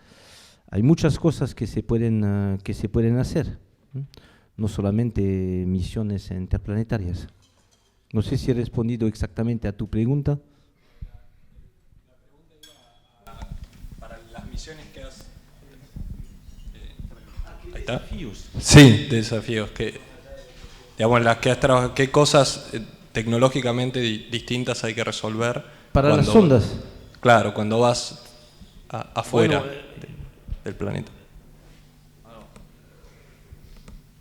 Hay muchas cosas que se pueden hacer, no solamente misiones interplanetarias. No sé si he respondido exactamente a tu pregunta. Para las misiones que has... ahí está. ¿Desafíos? Sí, desafíos. Digamos, las que has trabajado, ¿qué cosas tecnológicamente distintas hay que resolver? Para las sondas. Claro, cuando vas afuera del planeta.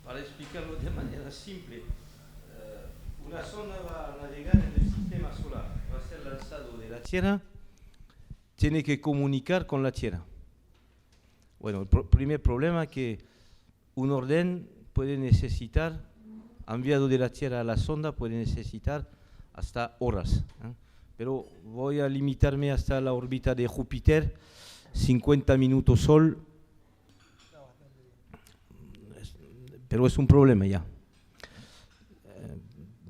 Para explicarlo de manera simple, una sonda va a navegar en el sistema solar, va a ser lanzado de la Tierra, tiene que comunicar con la Tierra. Bueno, el primer problema es que un orden puede necesitar, enviado de la Tierra a la sonda, puede necesitar hasta horas. Pero voy a limitarme hasta la órbita de Júpiter, 50 minutos sol, pero es un problema ya.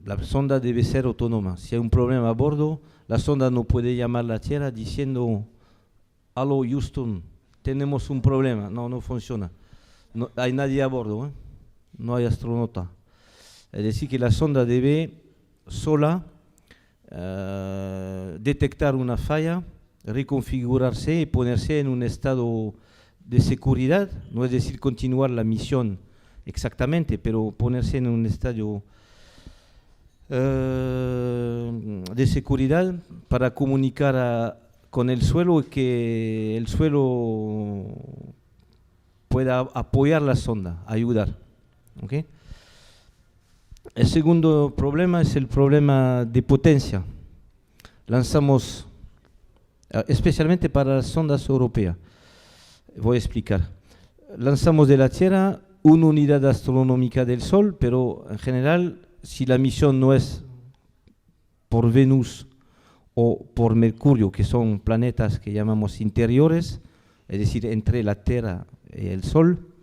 La sonda debe ser autónoma. Si hay un problema a bordo, la sonda no puede llamar a la Tierra diciendo: "Aló, Houston, tenemos un problema". No funciona. No hay nadie a bordo, no hay astronauta. Es decir, que la sonda debe sola detectar una falla, reconfigurarse y ponerse en un estado de seguridad, no es decir continuar la misión exactamente, pero ponerse en un estado de seguridad para comunicar con el suelo y que el suelo pueda apoyar la sonda, ayudar. ¿Okay? El segundo problema es el problema de potencia. Lanzamos, especialmente para las sondas europeas, voy a explicar. Lanzamos de la Tierra una unidad astronómica del Sol, pero en general, si la misión no es por Venus o por Mercurio, que son planetas que llamamos interiores, es decir, entre la Tierra y el Sol,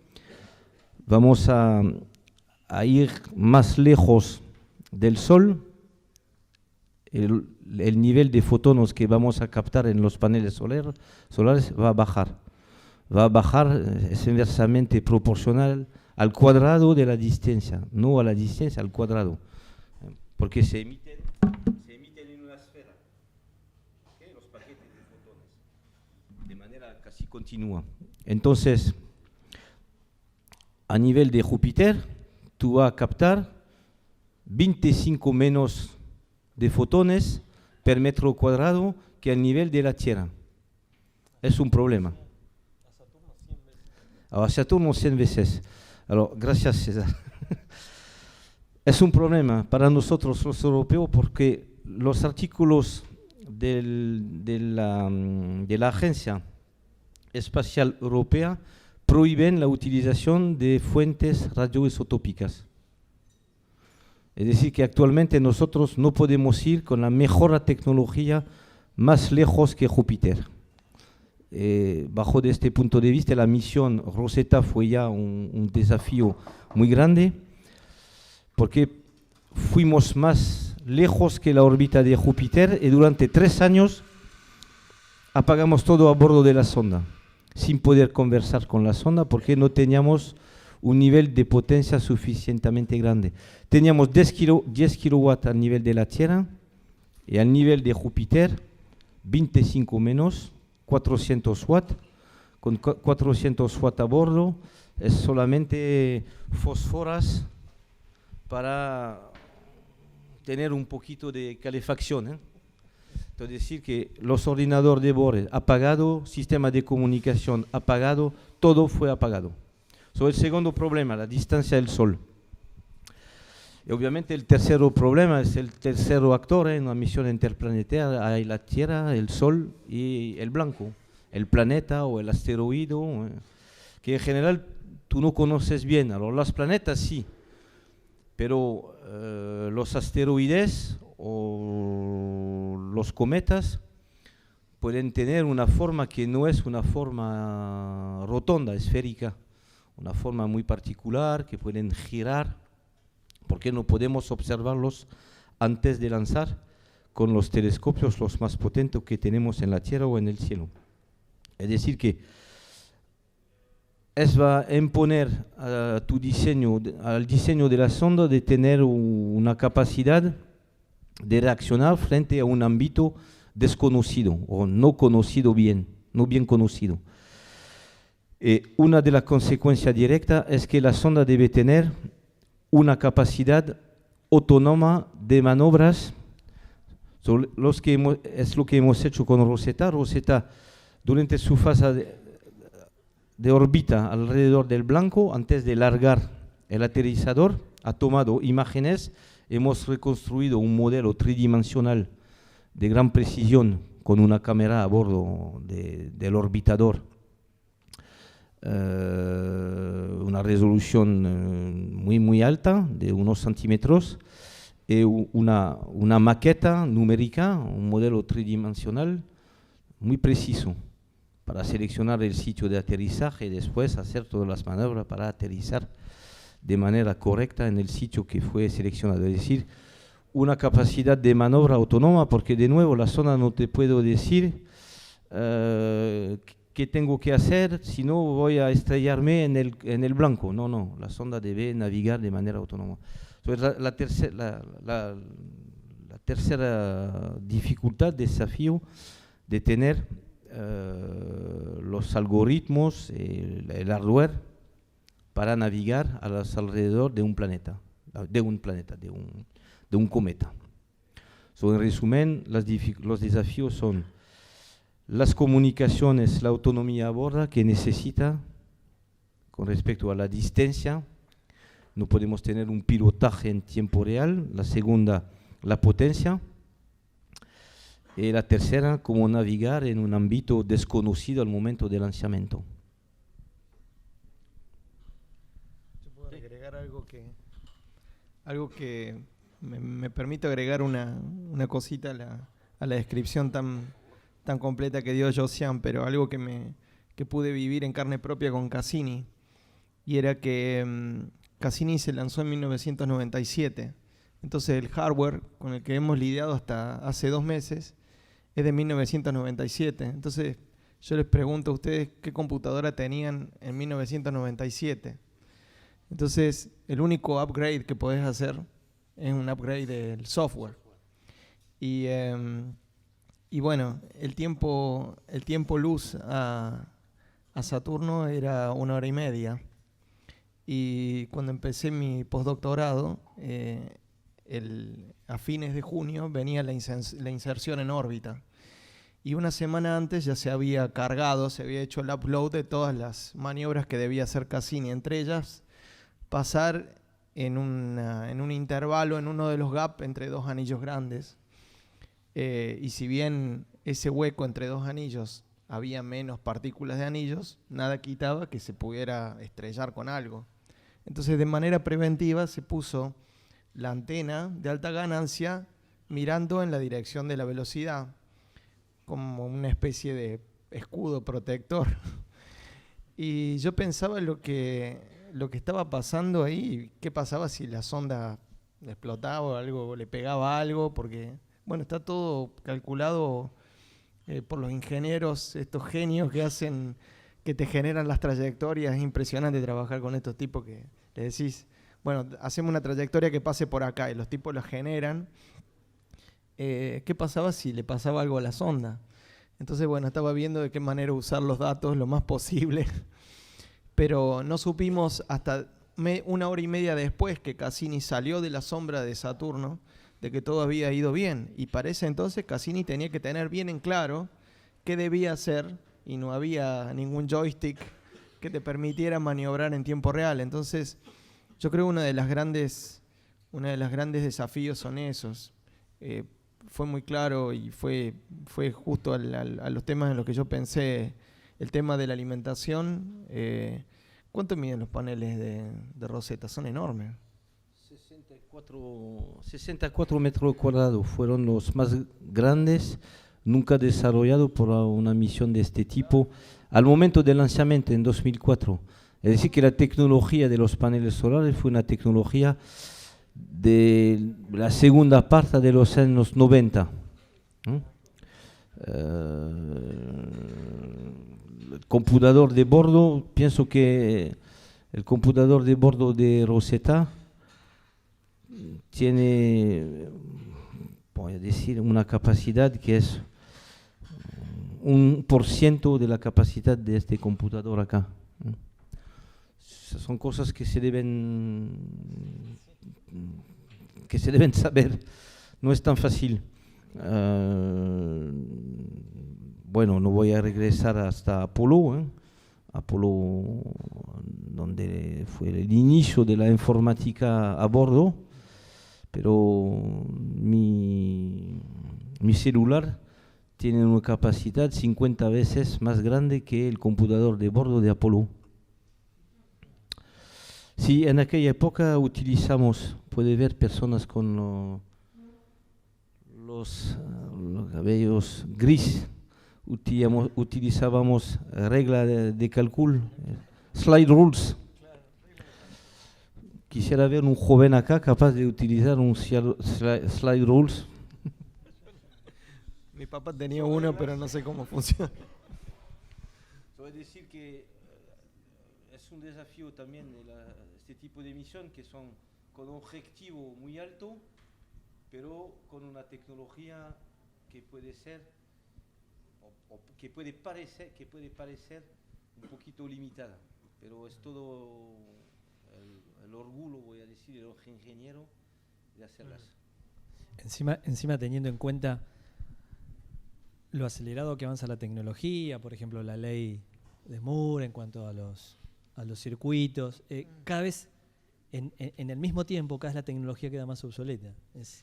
vamos a ir más lejos del Sol. El nivel de fotones que vamos a captar en los paneles solares va a bajar. Va a bajar, es inversamente proporcional al cuadrado de la distancia, no a la distancia, al cuadrado. Porque se emiten en una esfera, ¿okay? Los paquetes de fotones, de manera casi continua. Entonces, a nivel de Júpiter, tú vas a captar 25 menos de fotones per metro cuadrado que a nivel de la Tierra. Es un problema. A Saturno 100 veces. Gracias, César. Es un problema para nosotros los europeos porque los artículos de la Agencia Espacial Europea prohíben la utilización de fuentes radioisotópicas. Es decir, que actualmente nosotros no podemos ir con la mejor tecnología más lejos que Júpiter. Bajo de este punto de vista, la misión Rosetta fue ya un desafío muy grande, porque fuimos más lejos que la órbita de Júpiter y durante 3 años apagamos todo a bordo de la sonda, sin poder conversar con la sonda porque no teníamos un nivel de potencia suficientemente grande. Teníamos 10 kilowatts al nivel de la Tierra y al nivel de Júpiter 25 menos 400 watts. Con 400 watts a bordo es solamente fósforas para tener un poquito de calefacción, ¿eh? Es decir, que los ordenadores de bordo apagado, sistema de comunicación apagado, todo fue apagado. El segundo problema, la distancia del Sol. Y obviamente el tercer problema es el tercer actor en una misión interplanetaria. Hay la Tierra, el Sol y el blanco, el planeta o el asteroide, que en general tú no conoces bien. Ahora, los planetas sí, pero los asteroides o los cometas pueden tener una forma que no es una forma rotonda, esférica, una forma muy particular, que pueden girar, porque no podemos observarlos antes de lanzar con los telescopios los más potentes que tenemos en la Tierra o en el cielo. Es decir que es va a imponer a tu diseño, al diseño de la sonda de tener una capacidad de reaccionar frente a un ámbito desconocido o no conocido bien, no bien conocido. Una de las consecuencias directas es que la sonda debe tener una capacidad autónoma de maniobras. Es lo que hemos hecho con Rosetta. Rosetta, durante su fase de órbita alrededor del blanco, antes de largar el aterrizador, ha tomado imágenes. Hemos reconstruido un modelo tridimensional de gran precisión con una cámara a bordo del orbitador. Una resolución muy alta, de unos centímetros, y una maqueta numérica, un modelo tridimensional muy preciso para seleccionar el sitio de aterrizaje y después hacer todas las maniobras para aterrizar de manera correcta en el sitio que fue seleccionado. Es decir, una capacidad de maniobra autónoma, porque de nuevo la sonda no te puedo decir qué tengo que hacer, si no voy a estrellarme en el blanco. No, la sonda debe navegar de manera autónoma. Entonces, la tercera dificultad, desafío de tener los algoritmos, el hardware para navegar a los alrededor de un planeta, de un cometa. En resumen, los desafíos son las comunicaciones, la autonomía a bordo que necesita con respecto a la distancia. No podemos tener un pilotaje en tiempo real. La segunda, la potencia. Y la tercera, cómo navegar en un ámbito desconocido al momento del lanzamiento. Yo puedo agregar algo que me permite agregar una cosita a la descripción tan completa que dio Josiane, pero algo que pude vivir en carne propia con Cassini, y era que Cassini se lanzó en 1997, entonces el hardware con el que hemos lidiado hasta hace 2 meses es de 1997, entonces yo les pregunto a ustedes qué computadora tenían en 1997. Entonces el único upgrade que podés hacer es un upgrade del software. Y bueno, el tiempo luz a Saturno era 1 hora y media. Y cuando empecé mi postdoctorado, a fines de junio venía la inserción en órbita. Y una semana antes ya se había cargado, se había hecho el upload de todas las maniobras que debía hacer Cassini, entre ellas pasar en un intervalo, en uno de los gaps entre 2 anillos grandes. y si bien ese hueco entre dos anillos había menos partículas de anillos, nada quitaba que se pudiera estrellar con algo. Entonces, de manera preventiva se puso la antena de alta ganancia mirando en la dirección de la velocidad, como una especie de escudo protector. Y yo pensaba lo que estaba pasando ahí, qué pasaba si la sonda explotaba o algo, le pegaba algo, porque, bueno, está todo calculado por los ingenieros, estos genios que te generan las trayectorias. Es impresionante trabajar con estos tipos que le decís, bueno, hacemos una trayectoria que pase por acá, y los tipos la generan. ¿Qué pasaba si le pasaba algo a la sonda? Entonces, bueno, estaba viendo de qué manera usar los datos lo más posible, pero no supimos hasta una hora y media después que Cassini salió de la sombra de Saturno, de que todo había ido bien. Y para ese entonces Cassini tenía que tener bien en claro qué debía hacer, y no había ningún joystick que te permitiera maniobrar en tiempo real. Entonces, yo creo que uno de los grandes desafíos son esos. Fue muy claro y fue justo a los temas en los que yo pensé, el tema de la alimentación. ¿Cuánto miden los paneles de Rosetta? Son enormes. 64 metros cuadrados fueron los más grandes nunca desarrollados por una misión de este tipo al momento del lanzamiento en 2004. Es decir, que la tecnología de los paneles solares fue una tecnología de la segunda parte de los años 90. El computador de bordo, pienso que el computador de bordo de Rosetta tiene, voy a decir, una capacidad que es 1% de la capacidad de este computador acá. Son cosas que se deben saber. No es tan fácil. Bueno, no voy a regresar hasta Apolo, Apolo, donde fue el inicio de la informática a bordo, pero mi celular tiene una capacidad 50 veces más grande que el computador de bordo de Apolo. Sí, en aquella época utilizamos, puede ver personas con los cabellos gris, utilizábamos regla de cálculo, slide rules. Quisiera ver un joven acá capaz de utilizar un slide rules. Mi papá tenía uno, pero no sé cómo funciona. Voy a decir que es un desafío también este tipo de misión, que son con un objetivo muy alto, pero con una tecnología que puede ser, o que puede parecer un poquito limitada, pero es todo el orgullo, voy a decir, de los ingenieros de hacerlas. Encima teniendo en cuenta lo acelerado que avanza la tecnología, por ejemplo, la ley de Moore en cuanto a los circuitos, cada vez en el mismo tiempo, cada vez la tecnología queda más obsoleta.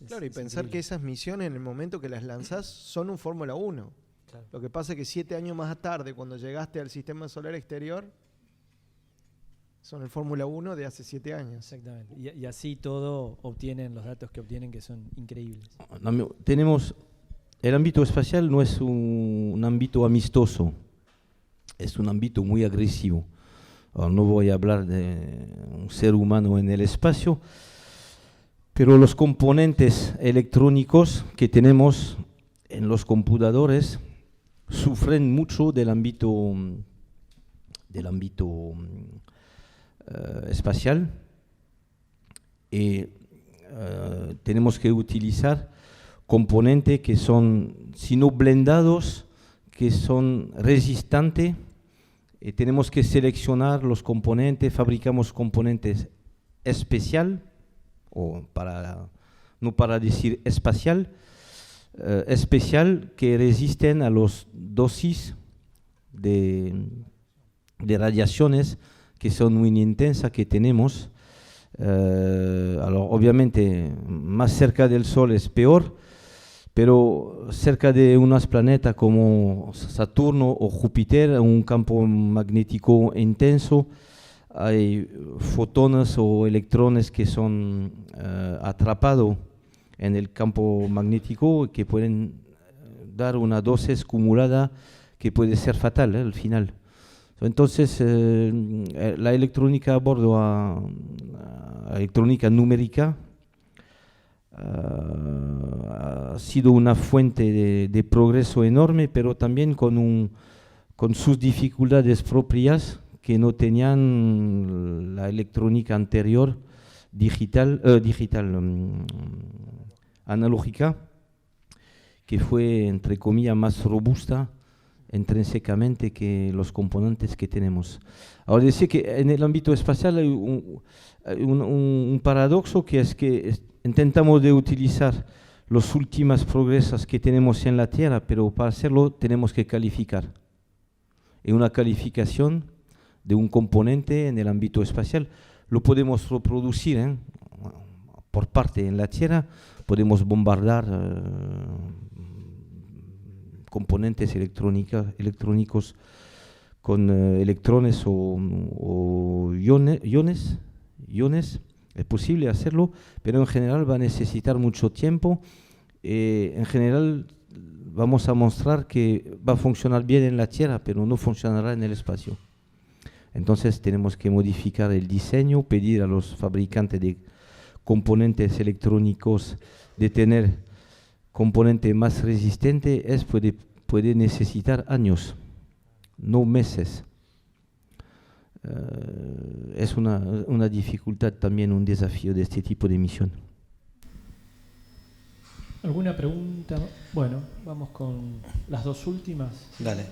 Claro, y pensar que esas misiones, en el momento que las lanzás, son un Fórmula 1. Claro. Lo que pasa es que 7 años más tarde, cuando llegaste al sistema solar exterior, son el Fórmula 1 de hace 7 años. Exactamente. Y así todo obtienen los datos que obtienen, que son increíbles. Tenemos, el ámbito espacial no es un ámbito amistoso, es un ámbito muy agresivo. Ahora, no voy a hablar de un ser humano en el espacio, pero los componentes electrónicos que tenemos en los computadores sufren mucho del ámbito espacial, y tenemos que utilizar componentes que son, si no blindados, que son resistentes. Tenemos que seleccionar los componentes, fabricamos componentes especial, o no para decir espacial, especial, que resisten a las dosis de radiaciones que son muy intensas que tenemos. Obviamente, más cerca del Sol es peor, Pero cerca de unos planetas como Saturno o Júpiter, un campo magnético intenso, hay fotones o electrones que son atrapados en el campo magnético que pueden dar una dosis acumulada que puede ser fatal al final. Entonces, la electrónica a bordo, la electrónica numérica, ha sido una fuente de progreso enorme, pero también con sus dificultades propias que no tenían la electrónica anterior, analógica, que fue, entre comillas, más robusta intrínsecamente que los componentes que tenemos. Ahora, decir que en el ámbito espacial hay un paradoxo, que es que intentamos de utilizar los últimos progresos que tenemos en la Tierra, pero para hacerlo tenemos que calificar. Y una calificación de un componente en el ámbito espacial lo podemos reproducir por parte en la Tierra, podemos bombardear componentes electrónicos con electrones o iones. Es posible hacerlo, pero en general va a necesitar mucho tiempo. En general vamos a mostrar que va a funcionar bien en la Tierra, pero no funcionará en el espacio. Entonces tenemos que modificar el diseño, pedir a los fabricantes de componentes electrónicos de tener componente más resistente. Puede necesitar años, no meses. Es una dificultad también, un desafío de este tipo de misión. ¿Alguna pregunta? Bueno, vamos con las dos últimas. Dale.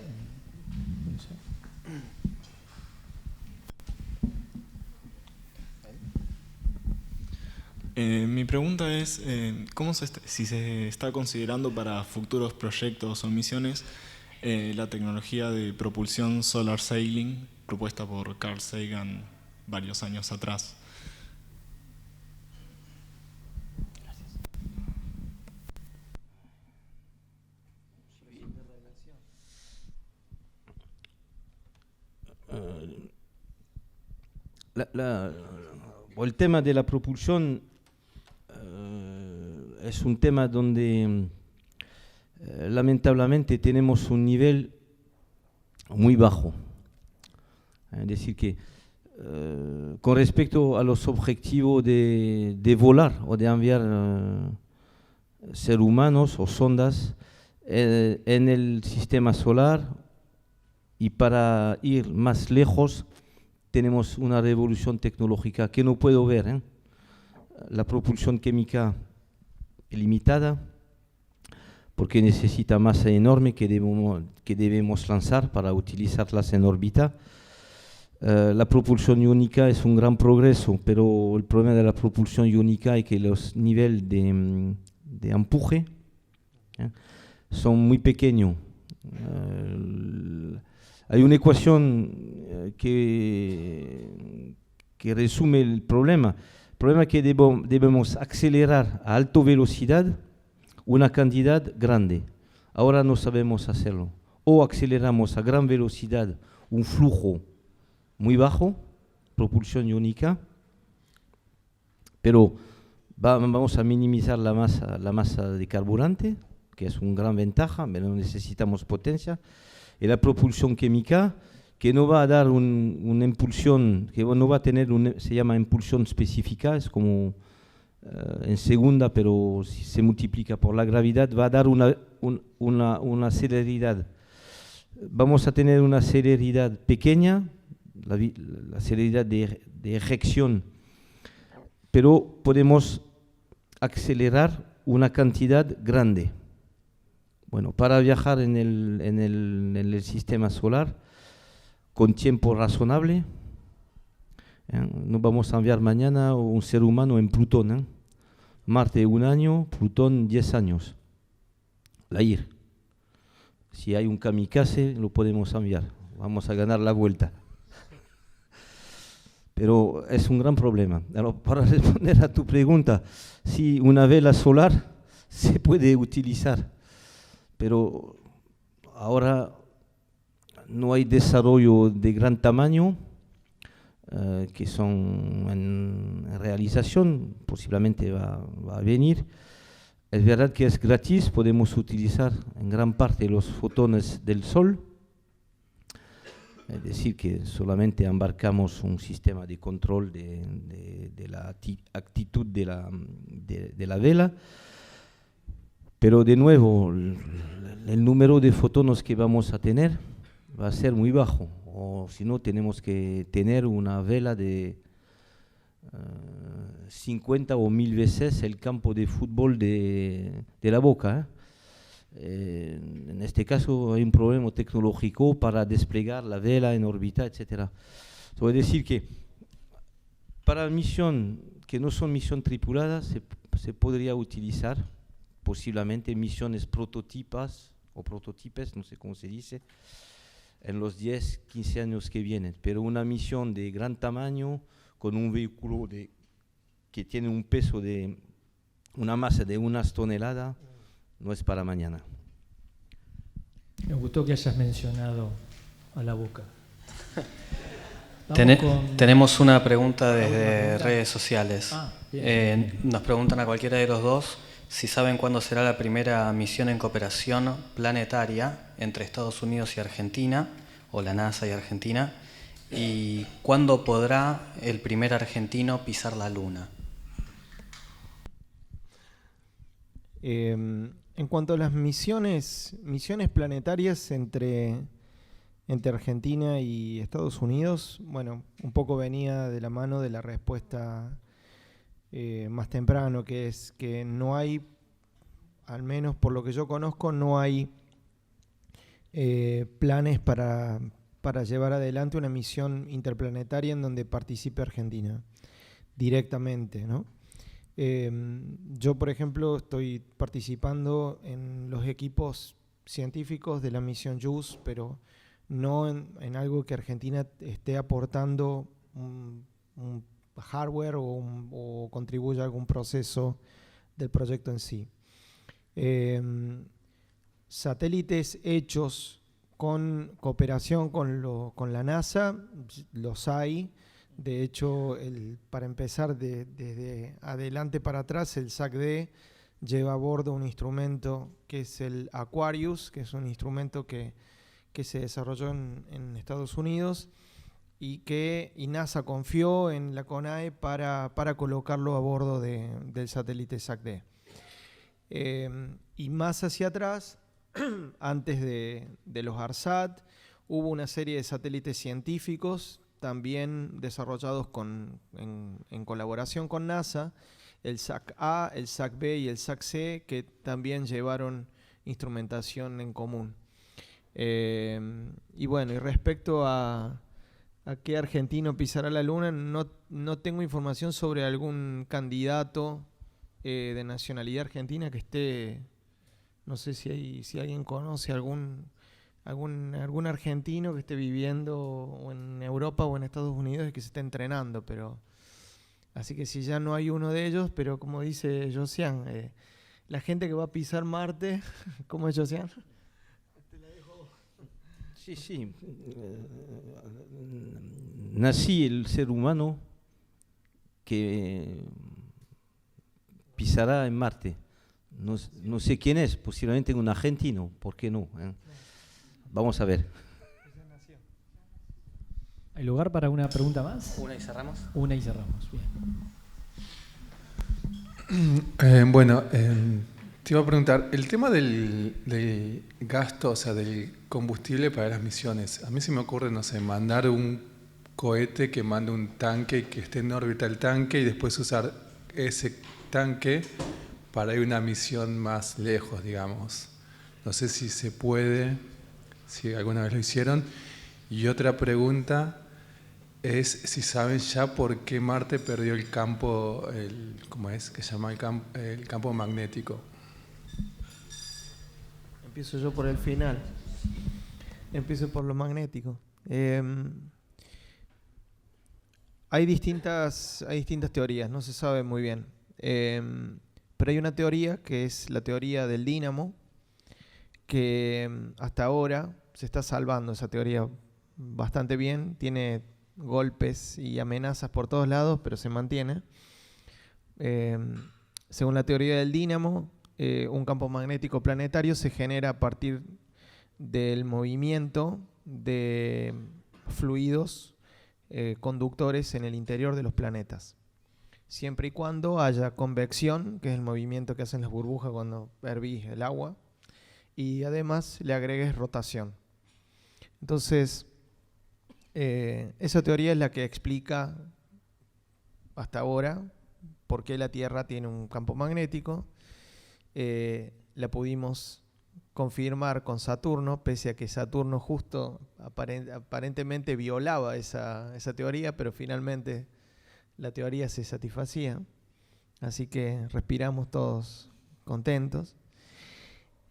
Mi pregunta es, si se está considerando para futuros proyectos o misiones la tecnología de propulsión solar sailing propuesta por Carl Sagan varios años atrás. El tema de la propulsión es un tema donde lamentablemente tenemos un nivel muy bajo. Es decir, que con respecto a los objetivos de volar o de enviar seres humanos o sondas en el sistema solar, y para ir más lejos tenemos una revolución tecnológica que no puedo ver. La propulsión química limitada, porque necesita masa enorme que debemos lanzar para utilizarlas en órbita. La propulsión iónica es un gran progreso, pero el problema de la propulsión iónica es que los niveles de empuje son muy pequeños. Hay una ecuación que resume el problema. El problema es que debemos acelerar a alta velocidad una cantidad grande. Ahora no sabemos hacerlo. O aceleramos a gran velocidad un flujo muy bajo, propulsión iónica, pero vamos a minimizar la masa de carburante, que es una gran ventaja, pero necesitamos potencia. Y la propulsión química, que no va a dar una impulsión, que no va a tener, se llama impulsión específica, es como en segunda, pero si se multiplica por la gravedad, va a dar una celeridad. Vamos a tener una celeridad pequeña, la celeridad de eyección, pero podemos acelerar una cantidad grande. Bueno, para viajar en el sistema solar con tiempo razonable, no vamos a enviar mañana un ser humano en Plutón. Marte 1 año, Plutón 10 años. La IR. Si hay un kamikaze, lo podemos enviar. Vamos a ganar la vuelta. Pero es un gran problema. Para responder a tu pregunta, si una vela solar se puede utilizar, pero ahora no hay desarrollo de gran tamaño que son en realización, posiblemente va a venir. Es verdad que es gratis, podemos utilizar en gran parte los fotones del Sol, es decir, que solamente embarcamos un sistema de control de la actitud de la vela, pero de nuevo el número de fotones que vamos a tener va a ser muy bajo, o si no tenemos que tener una vela de 50 o 1000 veces el campo de fútbol de la Boca. En este caso hay un problema tecnológico para desplegar la vela en órbita, etc. Es decir que para misiones que no son misiones tripuladas se podría utilizar posiblemente misiones prototipos, no sé cómo se dice, en los 10, 15 años que vienen, pero una misión de gran tamaño con un vehículo que tiene un peso de una masa de unas toneladas, no es para mañana. Me gustó que hayas mencionado a la Boca. Tenemos una pregunta desde redes sociales. Bien. Nos preguntan a cualquiera de los dos si saben cuándo será la primera misión en cooperación planetaria entre Estados Unidos y Argentina, o la NASA y Argentina, y cuándo podrá el primer argentino pisar la Luna. En cuanto a las misiones planetarias entre Argentina y Estados Unidos, bueno, un poco venía de la mano de la respuesta más temprano, que es que no hay, al menos por lo que yo conozco, no hay planes para llevar adelante una misión interplanetaria en donde participe Argentina directamente, ¿no? Yo, por ejemplo, estoy participando en los equipos científicos de la misión JUICE, pero no en algo que Argentina esté aportando un hardware o contribuya a algún proceso del proyecto en sí. Satélites hechos con cooperación con la NASA, los hay. De hecho, para empezar desde adelante para atrás, el SAC-D lleva a bordo un instrumento que es el Aquarius, que es un instrumento que se desarrolló en Estados Unidos y NASA confió en la CONAE para colocarlo a bordo del satélite SAC-D. Y más hacia atrás, antes de los ARSAT, hubo una serie de satélites científicos también desarrollados en colaboración con NASA, el SAC-A, el SAC-B y el SAC-C, que también llevaron instrumentación en común. Y bueno, y respecto a qué argentino pisará la Luna, no tengo información sobre algún candidato de nacionalidad argentina que esté, no sé si alguien conoce algún argentino que esté viviendo o en Europa o en Estados Unidos y que se esté entrenando, pero así que si ya no hay uno de ellos, pero como dice Josian, la gente que va a pisar Marte, ¿cómo es Josian? Sí. Nací el ser humano que pisará en Marte. No sé quién es, posiblemente un argentino, ¿por qué no? Vamos a ver. ¿Hay lugar para una pregunta más? Una y cerramos. Una y cerramos, bien. Bueno, te iba a preguntar, el tema del gasto, o sea, del combustible para las misiones. A mí se me ocurre, no sé, mandar un cohete que mande un tanque que esté en órbita el tanque y después usar ese tanque para ir a una misión más lejos, digamos. No sé si se puede, si alguna vez lo hicieron. Y otra pregunta es si saben ya por qué Marte perdió el campo, ¿cómo es? Que se llama el campo magnético. Empiezo yo por el final. Empiezo por lo magnético. Hay distintas teorías, no se sabe muy bien. Pero hay una teoría que es la teoría del dínamo, que hasta ahora se está salvando esa teoría bastante bien, tiene golpes y amenazas por todos lados, pero se mantiene. Según la teoría del dínamo, un campo magnético planetario se genera a partir del movimiento de fluidos conductores en el interior de los planetas, siempre y cuando haya convección, que es el movimiento que hacen las burbujas cuando hervís el agua, y además le agregues rotación. Entonces, esa teoría es la que explica hasta ahora por qué la Tierra tiene un campo magnético. La pudimos confirmar con Saturno, pese a que Saturno justo aparentemente violaba esa teoría, pero finalmente la teoría se satisfacía. Así que respiramos todos contentos.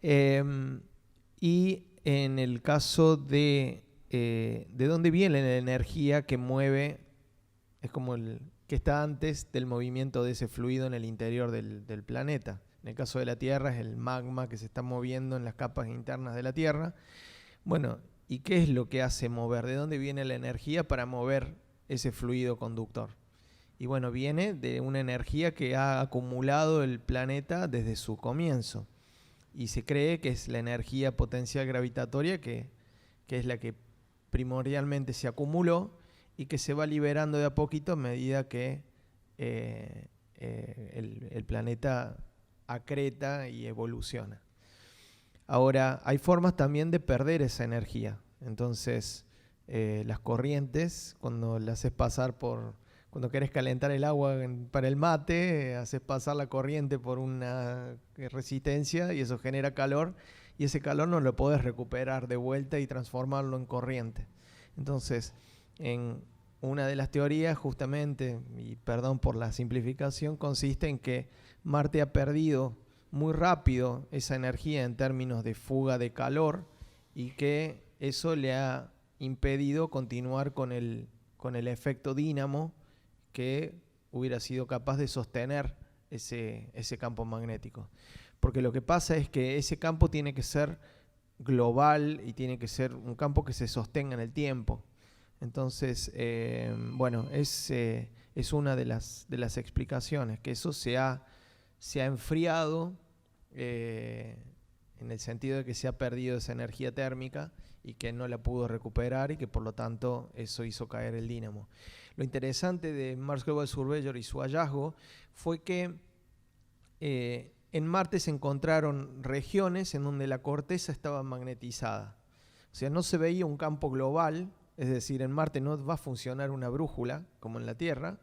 Y en el caso de dónde viene la energía que mueve, es como el que está antes del movimiento de ese fluido en el interior del planeta. En el caso de la Tierra es el magma que se está moviendo en las capas internas de la Tierra. Bueno, ¿y qué es lo que hace mover? ¿De dónde viene la energía para mover ese fluido conductor? Y bueno, viene de una energía que ha acumulado el planeta desde su comienzo. Y se cree que es la energía potencial gravitatoria que es la que primordialmente se acumuló y que se va liberando de a poquito a medida que el planeta acreta y evoluciona. Ahora, hay formas también de perder esa energía. Entonces, las corrientes, cuando las haces pasar cuando querés calentar el agua para el mate, haces pasar la corriente por una resistencia y eso genera calor, y ese calor no lo podés recuperar de vuelta y transformarlo en corriente. Entonces, en una de las teorías, justamente, y perdón por la simplificación, consiste en que Marte ha perdido muy rápido esa energía en términos de fuga de calor y que eso le ha impedido continuar con el efecto dínamo que hubiera sido capaz de sostener ese campo magnético. Porque lo que pasa es que ese campo tiene que ser global y tiene que ser un campo que se sostenga en el tiempo. Entonces, bueno, es una de las explicaciones, que eso se ha enfriado en el sentido de que se ha perdido esa energía térmica y que no la pudo recuperar y que por lo tanto eso hizo caer el dínamo. Lo interesante de Mars Global Surveyor y su hallazgo fue que en Marte se encontraron regiones en donde la corteza estaba magnetizada. O sea, no se veía un campo global, es decir, en Marte no va a funcionar una brújula como en la Tierra,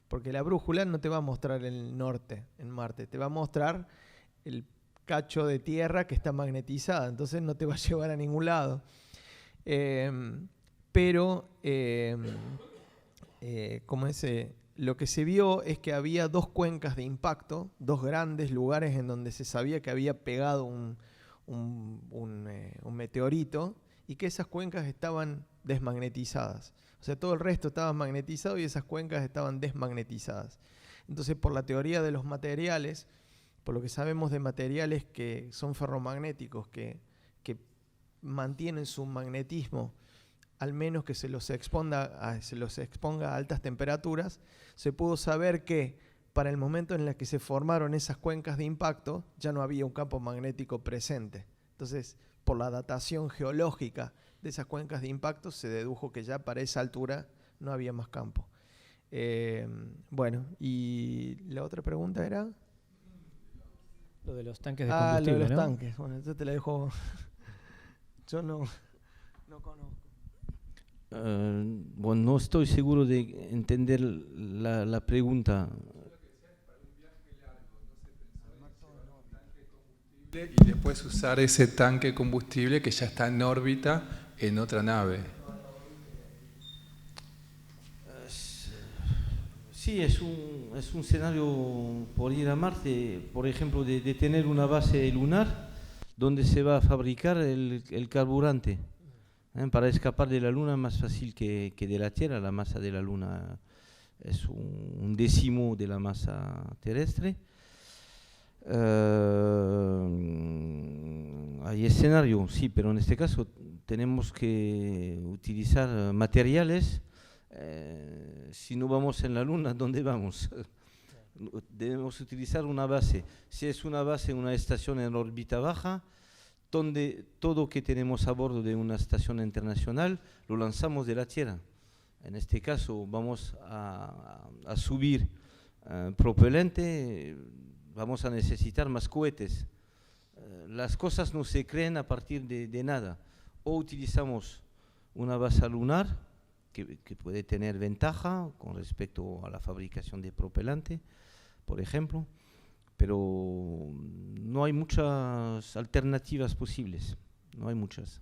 porque la brújula no te va a mostrar el norte en Marte, te va a mostrar el cacho de tierra que está magnetizada, entonces no te va a llevar a ningún lado. Lo que se vio es que había dos cuencas de impacto, dos grandes lugares en donde se sabía que había pegado un meteorito y que esas cuencas estaban desmagnetizadas. O sea, todo el resto estaba magnetizado y esas cuencas estaban desmagnetizadas. Entonces, por la teoría de los materiales, por lo que sabemos de materiales que son ferromagnéticos, que mantienen su magnetismo, al menos que se los exponga a altas temperaturas, se pudo saber que para el momento en el que se formaron esas cuencas de impacto, ya no había un campo magnético presente. Entonces, por la datación geológica de esas cuencas de impacto, se dedujo que ya para esa altura no había más campo. Bueno, y la otra pregunta era... Lo de los tanques de combustible, lo de los ¿no? tanques. Bueno, yo te la dejo... Yo no conozco. Bueno, no estoy seguro de entender la pregunta. Y después usar ese tanque de combustible que ya está en órbita en otra nave. Sí, es un escenario por ir a Marte, por ejemplo, de tener una base lunar donde se va a fabricar el carburante. Para escapar de la Luna es más fácil que de la Tierra. La masa de la Luna es un décimo de la masa terrestre. Hay escenario, sí, pero en este caso tenemos que utilizar materiales. Si no vamos en la Luna, ¿dónde vamos? Debemos utilizar una base. Si es una base, una estación en órbita baja, donde todo que tenemos a bordo de una estación internacional lo lanzamos de la Tierra. En este caso vamos a subir propelente, vamos a necesitar más cohetes. Las cosas no se crean a partir de nada. O utilizamos una base lunar, que puede tener ventaja con respecto a la fabricación de propelente, por ejemplo, pero no hay muchas alternativas posibles, no hay muchas.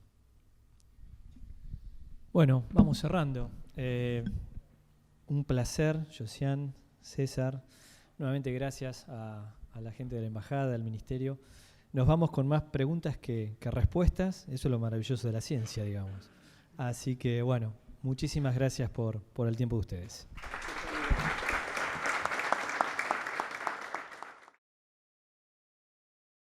Bueno, vamos cerrando. Un placer, Josiane, César. Nuevamente gracias a la gente de la Embajada, del Ministerio. Nos vamos con más preguntas que respuestas. Eso es lo maravilloso de la ciencia, digamos. Así que, bueno, muchísimas gracias por el tiempo de ustedes.